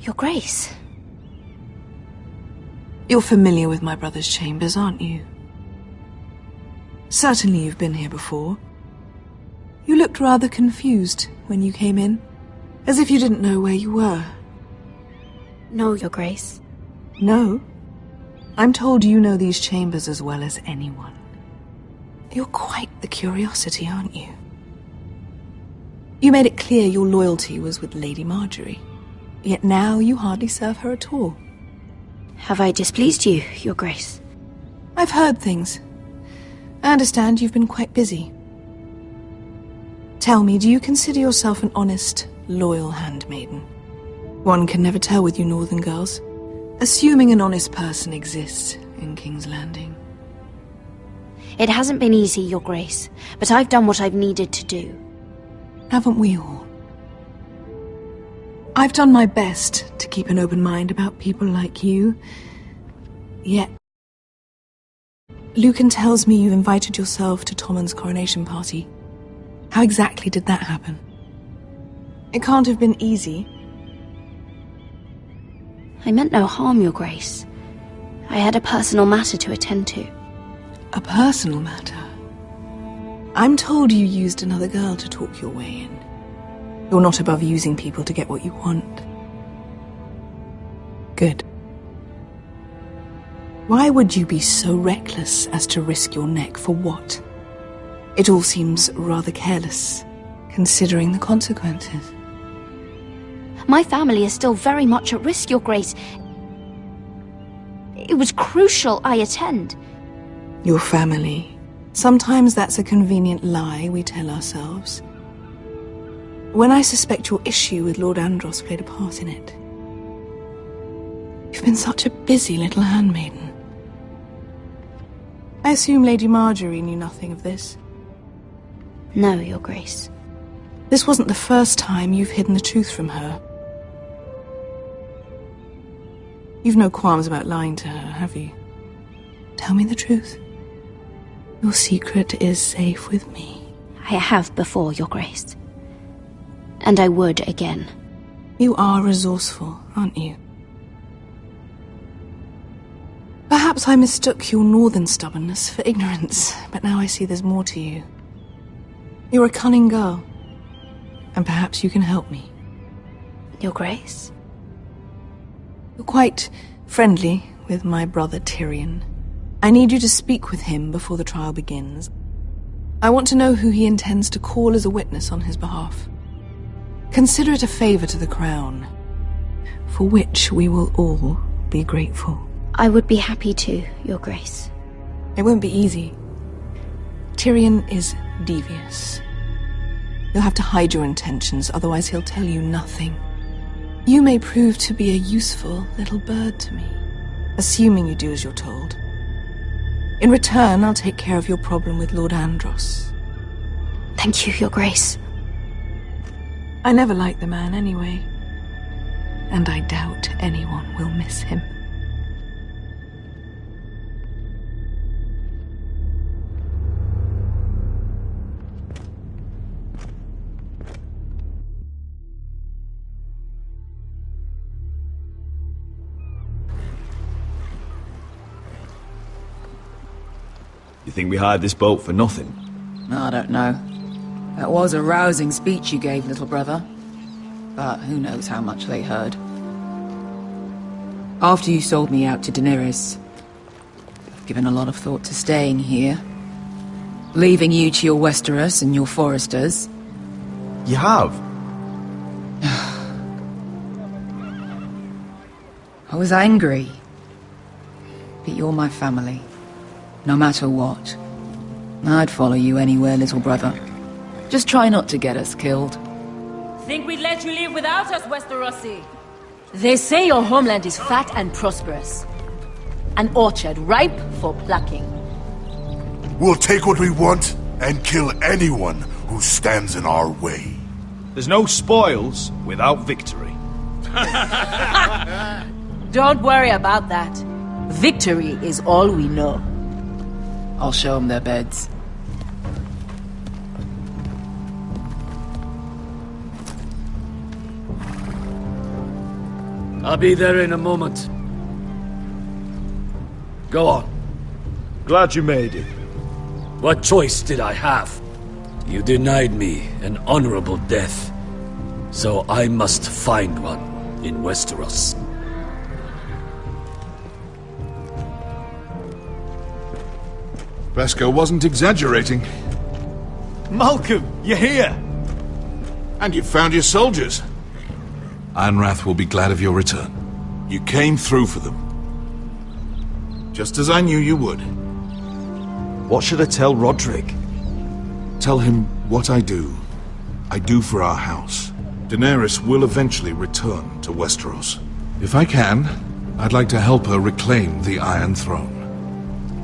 Speaker 6: Your Grace.
Speaker 8: You're familiar with my brother's chambers, aren't you? Certainly you've been here before. You looked rather confused when you came in, as if you didn't know where you were.
Speaker 6: No, Your Grace.
Speaker 8: No? I'm told you know these chambers as well as anyone. You're quite the curiosity, aren't you? You made it clear your loyalty was with Lady Marjorie. Yet now you hardly serve her at all.
Speaker 6: Have I displeased you, Your Grace?
Speaker 8: I've heard things. I understand you've been quite busy. Tell me, do you consider yourself an honest, loyal handmaiden? One can never tell with you northern girls. Assuming an honest person exists in King's Landing.
Speaker 6: It hasn't been easy, Your Grace, but I've done what I've needed to do.
Speaker 8: Haven't we all? I've done my best to keep an open mind about people like you. Yet, Lucan tells me you invited yourself to Tommen's coronation party. How exactly did that happen? It can't have been easy.
Speaker 6: I meant no harm, Your Grace. I had a personal matter to attend to.
Speaker 8: A personal matter? I'm told you used another girl to talk your way in. You're not above using people to get what you want. Good. Why would you be so reckless as to risk your neck for what? It all seems rather careless, considering the consequences.
Speaker 6: My family is still very much at risk, Your Grace. It was crucial I attend.
Speaker 8: Your family. Sometimes that's a convenient lie we tell ourselves. When I suspect your issue with Lord Andros played a part in it. You've been such a busy little handmaiden. I assume Lady Marjorie knew nothing of this.
Speaker 6: No, Your Grace.
Speaker 8: This wasn't the first time you've hidden the truth from her. You've no qualms about lying to her, have you? Tell me the truth. Your secret is safe with me.
Speaker 6: I have before, Your Grace. And I would again.
Speaker 8: You are resourceful, aren't you? Perhaps I mistook your northern stubbornness for ignorance, but now I see there's more to you. You're a cunning girl, and perhaps you can help me.
Speaker 6: Your Grace?
Speaker 8: You're quite friendly with my brother Tyrion. I need you to speak with him before the trial begins. I want to know who he intends to call as a witness on his behalf. Consider it a favor to the crown, for which we will all be grateful.
Speaker 6: I would be happy to, Your Grace.
Speaker 8: It won't be easy. Tyrion is devious.
Speaker 17: You'll have to hide your intentions, otherwise he'll tell you nothing. You may prove to be a useful little bird to me, assuming you do as you're told. In return, I'll take care of your problem with Lord Andros.
Speaker 6: Thank you, Your Grace.
Speaker 17: I never liked the man anyway, and I doubt anyone will miss him.
Speaker 2: You think we hired this boat for nothing?
Speaker 11: I don't know. That was a rousing speech you gave, little brother. But who knows how much they heard. After you sold me out to Daenerys, I've given a lot of thought to staying here. Leaving you to your Westeros and your Foresters.
Speaker 2: You have?
Speaker 11: I was angry. But you're my family. No matter what. I'd follow you anywhere, little brother. Just try not to get us killed.
Speaker 16: Think we'd let you live without us, Westerosi? They say your homeland is fat and prosperous. An orchard ripe for plucking.
Speaker 3: We'll take what we want and kill anyone who stands in our way.
Speaker 2: There's no spoils without victory.
Speaker 16: Don't worry about that. Victory is all we know.
Speaker 11: I'll show them their beds.
Speaker 14: I'll be there in a moment. Go on.
Speaker 2: Glad you made it.
Speaker 14: What choice did I have? You denied me an honorable death. So I must find one in Westeros.
Speaker 12: Beskar wasn't exaggerating.
Speaker 2: Malcolm, you're here!
Speaker 12: And you've found your soldiers. Ironrath will be glad of your return. You came through for them. Just as I knew you would.
Speaker 2: What should I tell Roderick?
Speaker 12: Tell him what I do for our house. Daenerys will eventually return to Westeros. If I can, I'd like to help her reclaim the Iron Throne.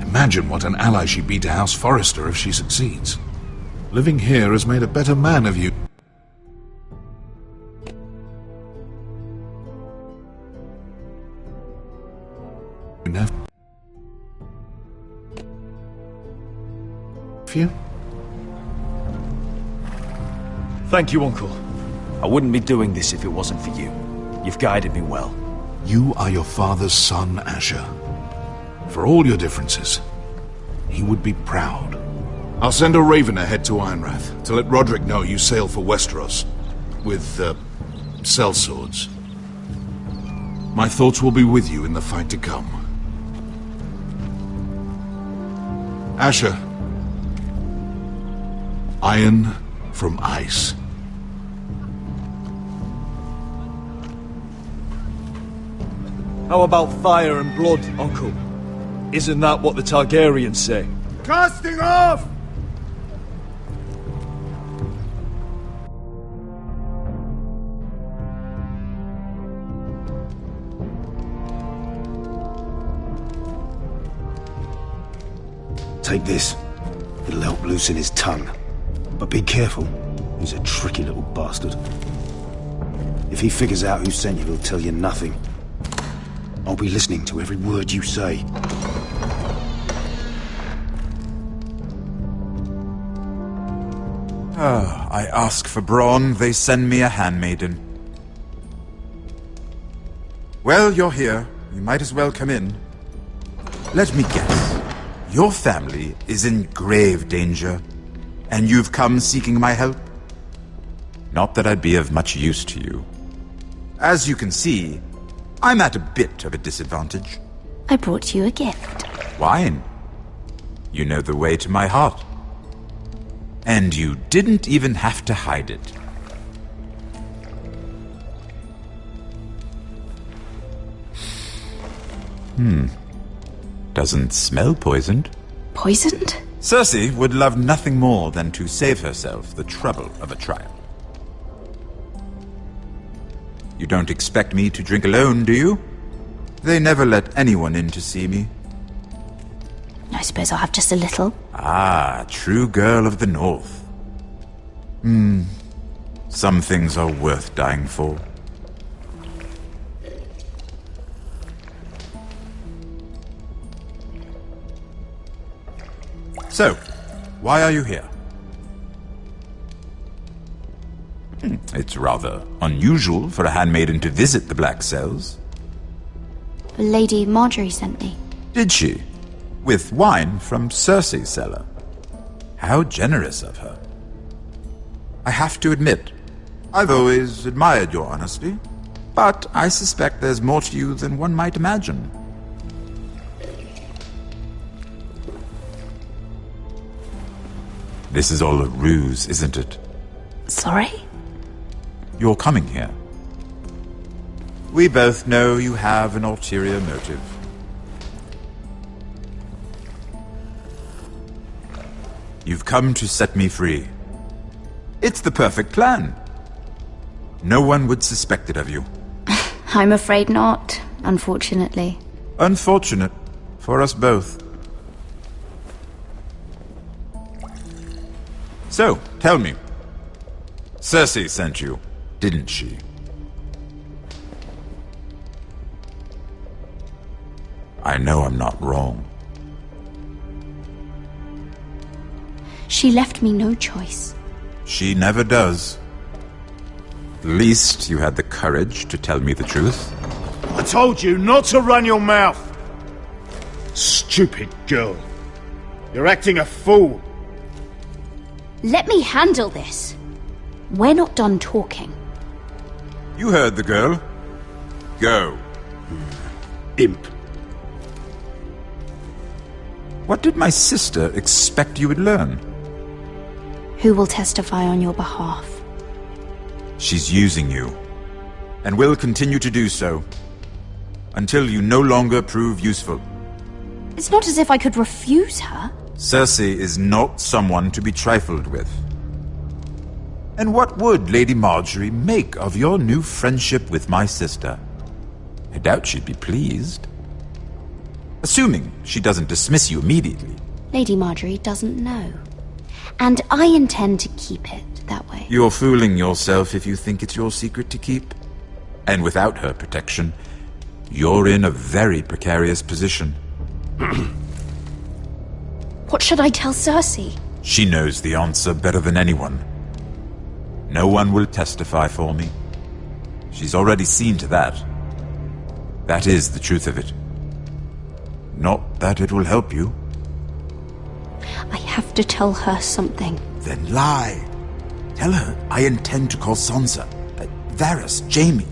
Speaker 12: Imagine what an ally she'd be to House Forrester if she succeeds. Living here has made a better man of you.
Speaker 2: Thank you, Uncle. I wouldn't be doing this if it wasn't for you. You've guided me well.
Speaker 12: You are your father's son, Asher. For all your differences, he would be proud. I'll send a raven ahead to Ironrath to let Roderick know you sail for Westeros with, sellswords. My thoughts will be with you in the fight to come. Asher. Iron from ice.
Speaker 2: How about fire and blood, Uncle? Isn't that what the Targaryens say?
Speaker 3: Casting off!
Speaker 18: Take this. It'll help loosen his tongue. But be careful. He's a tricky little bastard. If he figures out who sent you, he'll tell you nothing. I'll be listening to every word you say.
Speaker 19: I ask for brawn, they send me a handmaiden. Well, you're here. You might as well come in. Let me guess. Your family is in grave danger, and you've come seeking my help? Not that I'd be of much use to you. As you can see, I'm at a bit of a disadvantage.
Speaker 6: I brought you a gift.
Speaker 19: Wine. You know the way to my heart. And you didn't even have to hide it. Doesn't smell poisoned.
Speaker 6: Poisoned?
Speaker 19: Cersei would love nothing more than to save herself the trouble of a trial. You don't expect me to drink alone, do you? They never let anyone in to see me.
Speaker 6: I suppose I'll have just a little.
Speaker 19: Ah, true girl of the North. Some things are worth dying for. So, why are you here? It's rather unusual for a handmaiden to visit the Black Cells.
Speaker 6: Lady Marjorie sent me.
Speaker 19: Did she? With wine from Cersei's cellar. How generous of her. I have to admit, I've always admired your honesty, but I suspect there's more to you than one might imagine. This is all a ruse, isn't it?
Speaker 6: Sorry?
Speaker 19: You're coming here. We both know you have an ulterior motive. You've come to set me free. It's the perfect plan. No one would suspect it of you.
Speaker 6: I'm afraid not, unfortunately.
Speaker 19: Unfortunate for us both. So, tell me. Cersei sent you, didn't she? I know I'm not wrong.
Speaker 6: She left me no choice.
Speaker 19: She never does. At least you had the courage to tell me the truth.
Speaker 2: I told you not to run your mouth! Stupid girl. You're acting a fool.
Speaker 6: Let me handle this. We're not done talking.
Speaker 19: You heard the girl. Go.
Speaker 2: Imp.
Speaker 19: What did my sister expect you would learn?
Speaker 6: Who will testify on your behalf?
Speaker 19: She's using you, and will continue to do so, until you no longer prove useful.
Speaker 6: It's not as if I could refuse her.
Speaker 19: Cersei is not someone to be trifled with. And what would Lady Marjorie make of your new friendship with my sister? I doubt she'd be pleased. Assuming she doesn't dismiss you immediately.
Speaker 6: Lady Marjorie doesn't know. And I intend to keep it that way.
Speaker 19: You're fooling yourself if you think it's your secret to keep. And without her protection, you're in a very precarious position.
Speaker 6: What should I tell Cersei?
Speaker 19: She knows the answer better than anyone. No one will testify for me. She's already seen to that. That is the truth of it. Not that it will help you.
Speaker 6: I have to tell her something.
Speaker 19: Then lie. Tell her I intend to call Sansa, Varys, Jaime.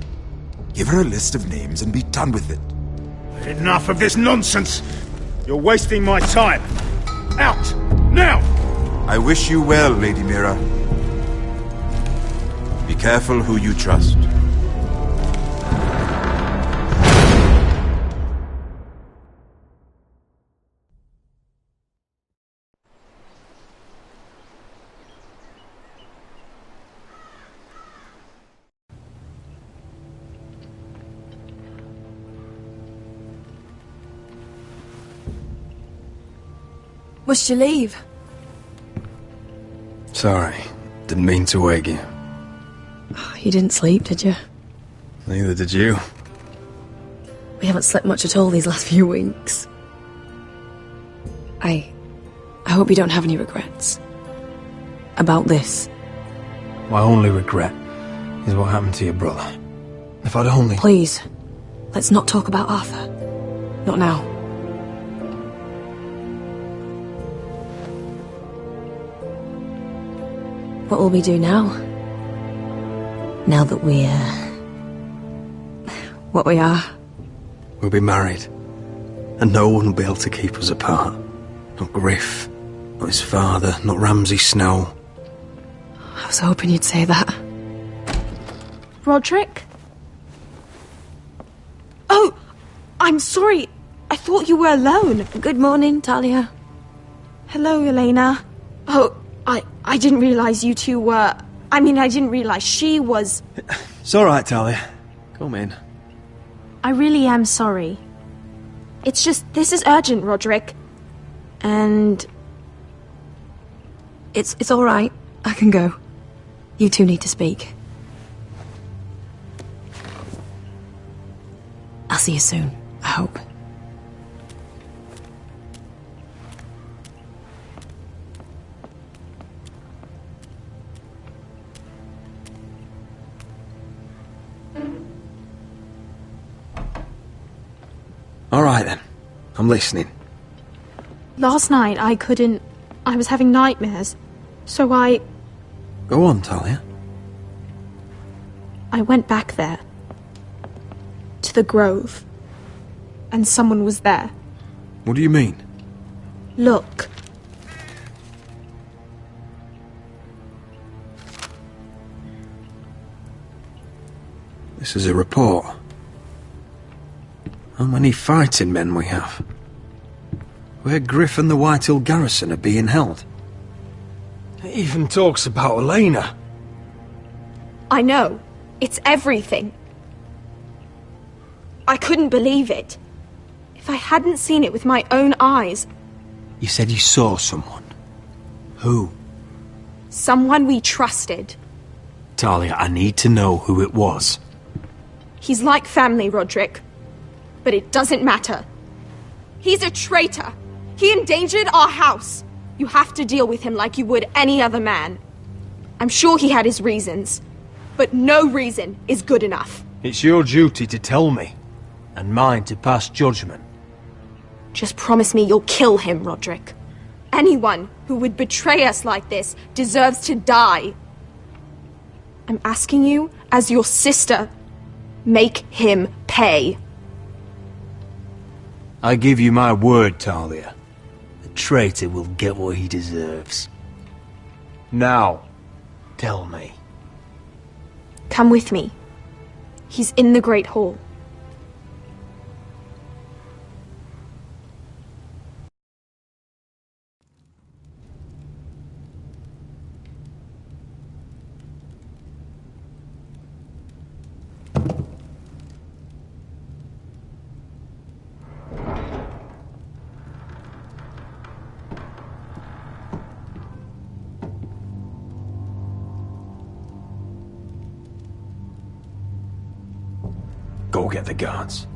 Speaker 19: Give her a list of names and be done with it.
Speaker 2: Enough of this nonsense! You're wasting my time! Out! Now!
Speaker 19: I wish you well, Lady Mira. Be careful who you trust.
Speaker 8: Must you leave?
Speaker 7: Sorry, didn't mean to wake you.
Speaker 8: You didn't sleep, did you?
Speaker 7: Neither did you.
Speaker 8: We haven't slept much at all these last few weeks. I hope you don't have any regrets. About this.
Speaker 7: My only regret is what happened to your brother. If I'd only...
Speaker 8: Please, let's not talk about Arthur. Not now. What will we do now? Now that we're... what we are?
Speaker 7: We'll be married. And no one will be able to keep us apart. Not Griff, not his father, not Ramsay Snow.
Speaker 8: I was hoping you'd say that.
Speaker 17: Roderick?
Speaker 8: Oh! I'm sorry! I thought you were alone. Good morning, Talia.
Speaker 20: Hello, Elena. Oh, I didn't realize you two were... I didn't realize she was...
Speaker 7: It's alright, Talia. Come in.
Speaker 20: I really am sorry. It's just, this is urgent, Roderick. And...
Speaker 8: It's alright. I can go. You two need to speak. I'll see you soon, I hope.
Speaker 7: Alright then. I'm listening.
Speaker 20: Last night I couldn't... I was having nightmares. So I
Speaker 7: Go on, Talia.
Speaker 20: went back there. To the grove. And someone was there.
Speaker 7: What do you mean?
Speaker 20: Look.
Speaker 7: This is a report. How many fighting men we have? Where Griff and the Whitehill garrison are being held. It even talks about Elena.
Speaker 20: I know. It's everything. I couldn't believe it. If I hadn't seen it with my own eyes...
Speaker 7: You said you saw someone. Who?
Speaker 20: Someone we trusted.
Speaker 7: Talia, I need to know who it was.
Speaker 20: He's like family, Roderick. But it doesn't matter. He's a traitor. He endangered our house. You have to deal with him like you would any other man. I'm sure he had his reasons. But no reason is good enough.
Speaker 7: It's your duty to tell me. And mine to pass judgment.
Speaker 20: Just promise me you'll kill him, Roderick. Anyone who would betray us like this deserves to die. I'm asking you, as your sister, make him pay.
Speaker 7: I give you my word, Talia. The traitor will get what he deserves. Now, tell me.
Speaker 20: Come with me. He's in the Great Hall.
Speaker 7: Go get the guards.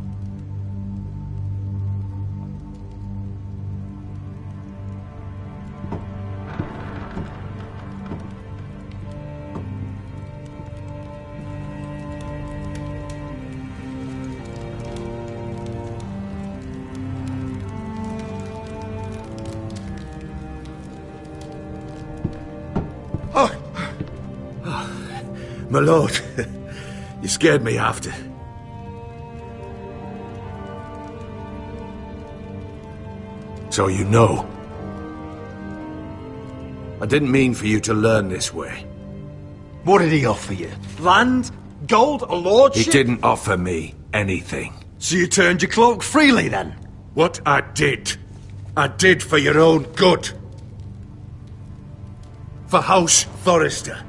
Speaker 2: My lord, you scared me after. So you know. I didn't mean for you to learn this way.
Speaker 5: What did he offer you? Land? Gold? A lordship?
Speaker 2: He didn't offer me anything.
Speaker 5: So you turned your cloak freely then?
Speaker 2: What I did for your own good. For House Forrester.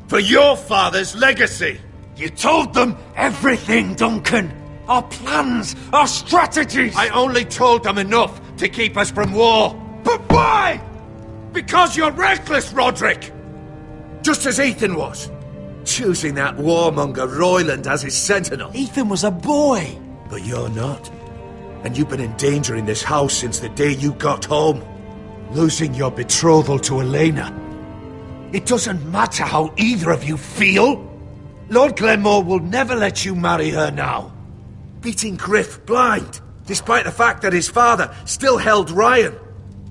Speaker 2: For your father's legacy.
Speaker 5: You told them everything, Duncan. Our plans, our strategies.
Speaker 2: I only told them enough to keep us from war. But why? Because you're reckless, Roderick. Just as Ethan was. Choosing that warmonger Royland as his sentinel.
Speaker 5: Ethan was a boy.
Speaker 2: But you're not. And you've been endangering this house since the day you got home. Losing your betrothal to Elena. It doesn't matter how either of you feel. Lord Glenmore will never let you marry her now. Beating Griff blind, despite the fact that his father still held Ryan.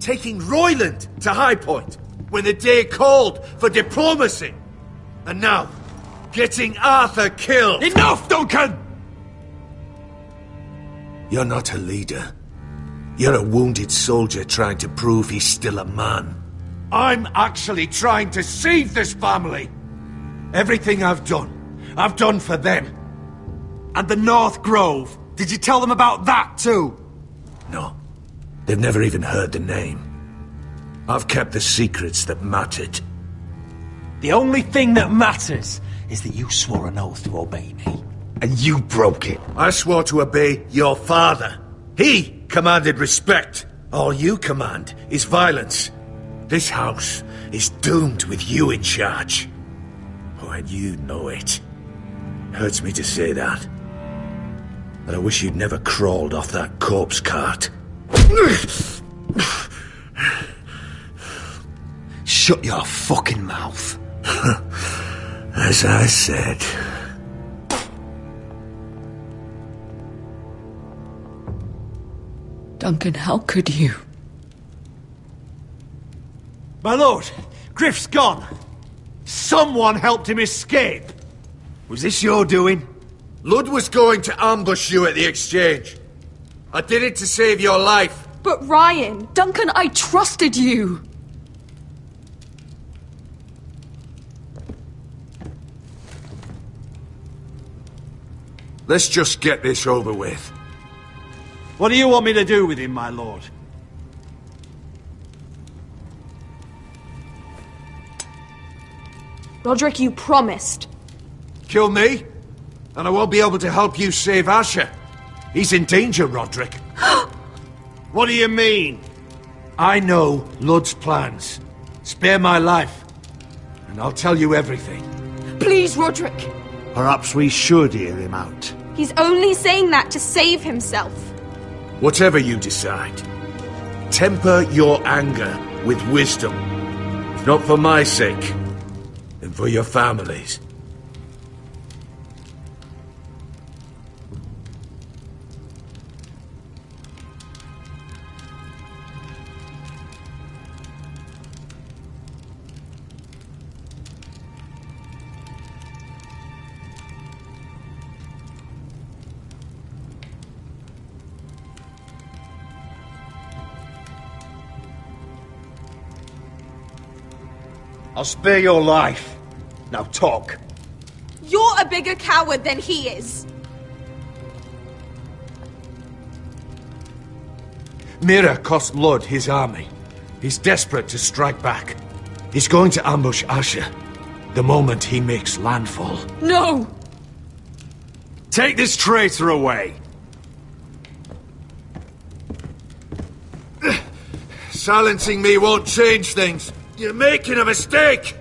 Speaker 2: Taking Royland to High Point, when the day called for diplomacy. And now, getting Arthur killed.
Speaker 5: Enough, Duncan!
Speaker 2: You're not a leader. You're a wounded soldier trying to prove he's still a man. I'm actually trying to save this family. Everything I've done for them.
Speaker 5: And the North Grove. Did you tell them about that too?
Speaker 2: No. They've never even heard the name. I've kept the secrets that mattered.
Speaker 14: The only thing that matters is that you swore an oath to obey me. And you broke it.
Speaker 2: I swore to obey your father. He commanded respect. All you command is violence. This house is doomed with you in charge. Oh, and you know it. Hurts me to say that. But I wish you'd never crawled off that corpse cart.
Speaker 14: Shut your fucking mouth.
Speaker 2: As I said.
Speaker 11: Duncan, how could you?
Speaker 5: My lord, Griff's gone. Someone helped him escape.
Speaker 2: Was this your doing? Lud was going to ambush you at the exchange. I did it to save your life.
Speaker 20: But Ryan...
Speaker 11: Duncan, I trusted you!
Speaker 2: Let's just get this over with.
Speaker 5: What do you want me to do with him, my lord?
Speaker 20: Roderick, you promised.
Speaker 2: Kill me, and I won't be able to help you save Asher. He's in danger, Roderick.
Speaker 5: What do you mean?
Speaker 2: I know Lud's plans. Spare my life, and I'll tell you everything.
Speaker 20: Please, Roderick.
Speaker 5: Perhaps we should hear him out.
Speaker 20: He's only saying that to save himself.
Speaker 2: Whatever you decide, temper your anger with wisdom. If not for my sake, then for your families.
Speaker 5: I'll spare your life. Now talk.
Speaker 20: You're a bigger coward than he is.
Speaker 2: Mira cost Lud his army. He's desperate to strike back. He's going to ambush Asher the moment he makes landfall.
Speaker 11: No!
Speaker 5: Take this traitor away.
Speaker 2: Silencing me won't change things. You're making a mistake!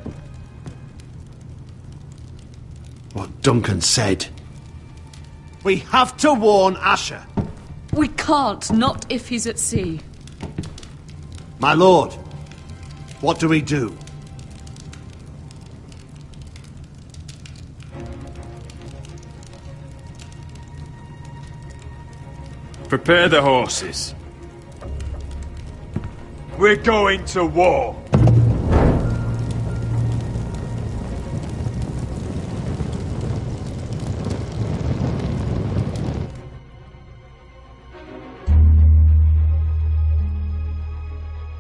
Speaker 5: What Duncan said. We have to warn Asher.
Speaker 11: We can't, not if he's at sea.
Speaker 5: My lord, what do we do?
Speaker 7: Prepare the horses. We're going to war.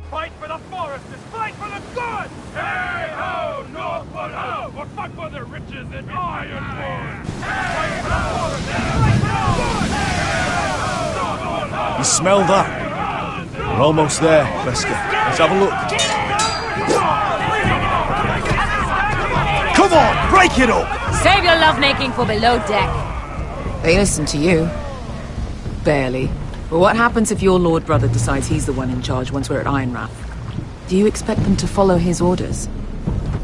Speaker 14: Fight for the foresters! Fight for the gods! Hey ho, Northwood ho! Or fight for the riches in Ironwood! Fight for the foresters! Fight for the gods!
Speaker 12: You smell that? We're almost there, Wesker. Let's have a look.
Speaker 5: Come on, break it up!
Speaker 16: Save your lovemaking for below deck.
Speaker 11: They listen to you. Barely. But what happens if your lord brother decides he's the one in charge once we're at Ironrath? Do you expect them to follow his orders?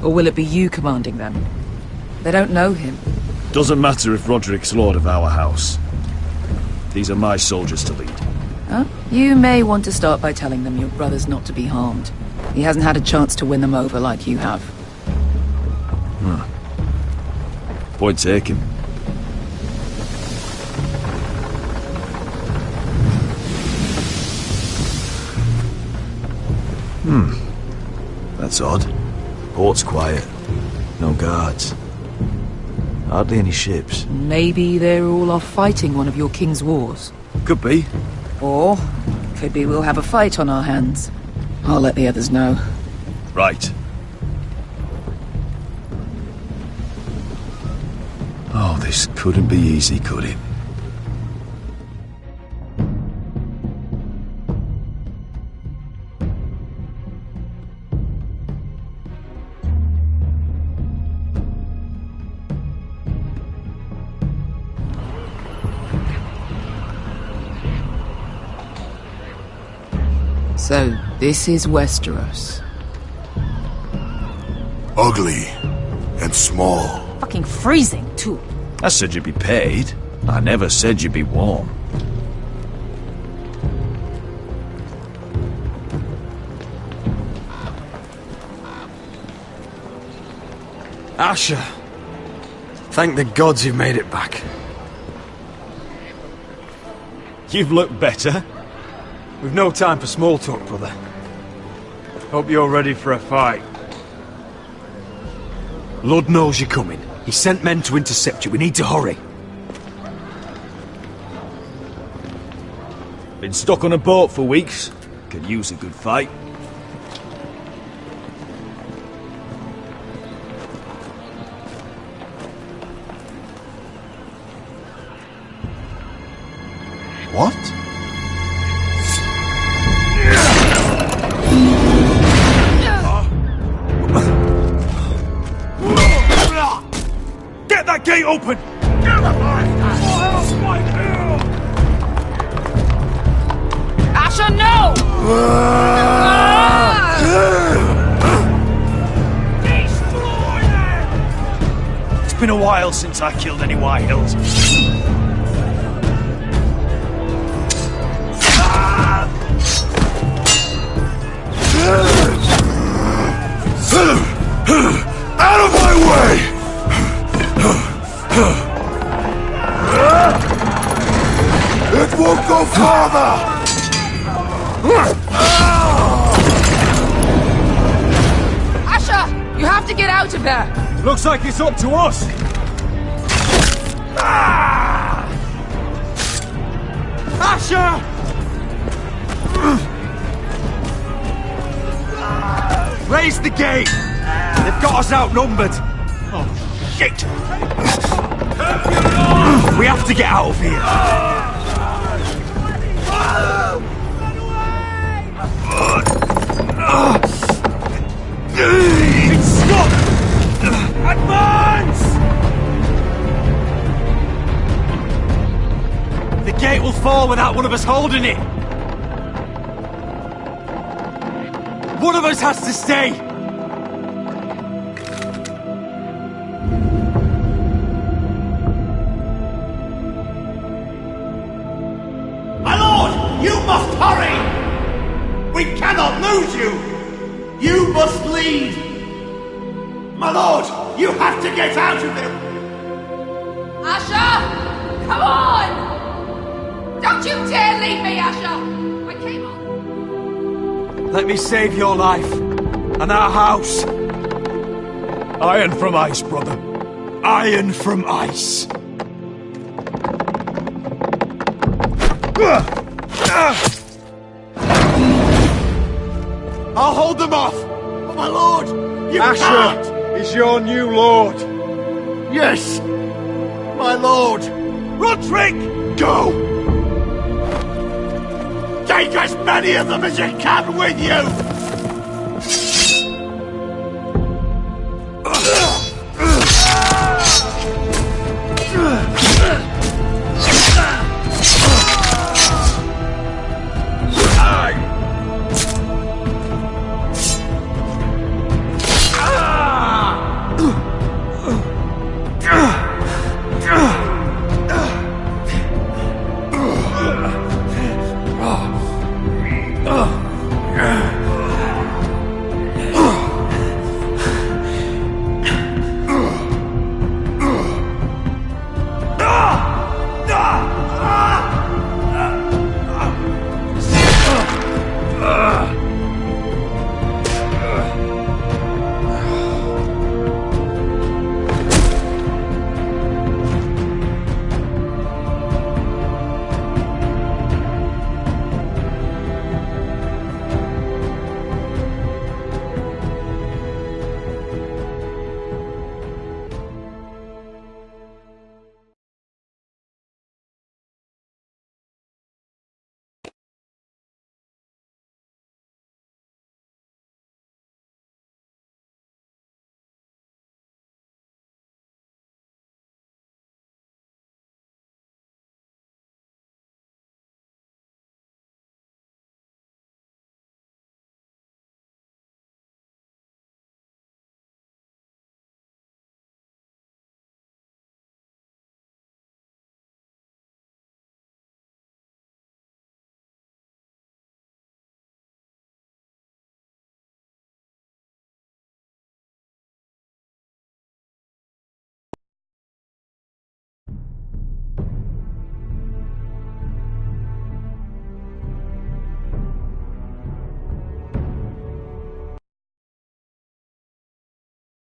Speaker 11: Or will it be you commanding them? They don't know him.
Speaker 12: Doesn't matter if Roderick's lord of our house. These are my soldiers to lead.
Speaker 11: Huh? You may want to start by telling them your brother's not to be harmed. He hasn't had a chance to win them over like you have.
Speaker 12: Point taken. That's odd. Port's quiet. No guards. Hardly any ships.
Speaker 11: Maybe they're all off fighting one of your king's wars.
Speaker 12: Could be.
Speaker 11: Or, could be we'll have a fight on our hands. I'll let the others know.
Speaker 12: Right. Oh, this couldn't be easy, could it?
Speaker 11: So, this is Westeros.
Speaker 3: Ugly and small.
Speaker 16: Fucking freezing, too.
Speaker 2: I said you'd be paid. I never said you'd be warm.
Speaker 15: Asher! Thank the gods you've made it back.
Speaker 7: You've looked better. We've no time for small talk, brother. Hope you're ready for a fight.
Speaker 4: Lord knows you're coming. He sent men to intercept you. We need to hurry.
Speaker 2: Been stuck on a boat for weeks. Could use a good fight.
Speaker 3: What?
Speaker 2: Get that gate open!
Speaker 16: Asher, no!
Speaker 2: It's been a while since I killed any White Hills.
Speaker 3: Out of my way! It won't go farther!
Speaker 16: Asher, you have to get out of there!
Speaker 2: Looks like it's up to us!
Speaker 5: Asher! Raise the gate! They've got us outnumbered! Oh, shit! We have to get out of here!
Speaker 2: It's stuck! Advance!
Speaker 5: The gate will fall without one of us holding it! One of us has to stay!
Speaker 14: My lord, you must hurry! We cannot lose you! You must lead! My lord, you have to get out of here!
Speaker 16: Asher! Come on! Don't you dare leave me, Asher! I came on...
Speaker 5: Let me save your life, and our house.
Speaker 2: Iron from ice, brother. Iron from ice.
Speaker 5: I'll hold them off!
Speaker 14: But my lord, you
Speaker 5: Asher
Speaker 14: can't!
Speaker 5: is your new lord.
Speaker 14: Yes, my lord.
Speaker 2: Roderick!
Speaker 14: Go! Take as many of them as you can with you!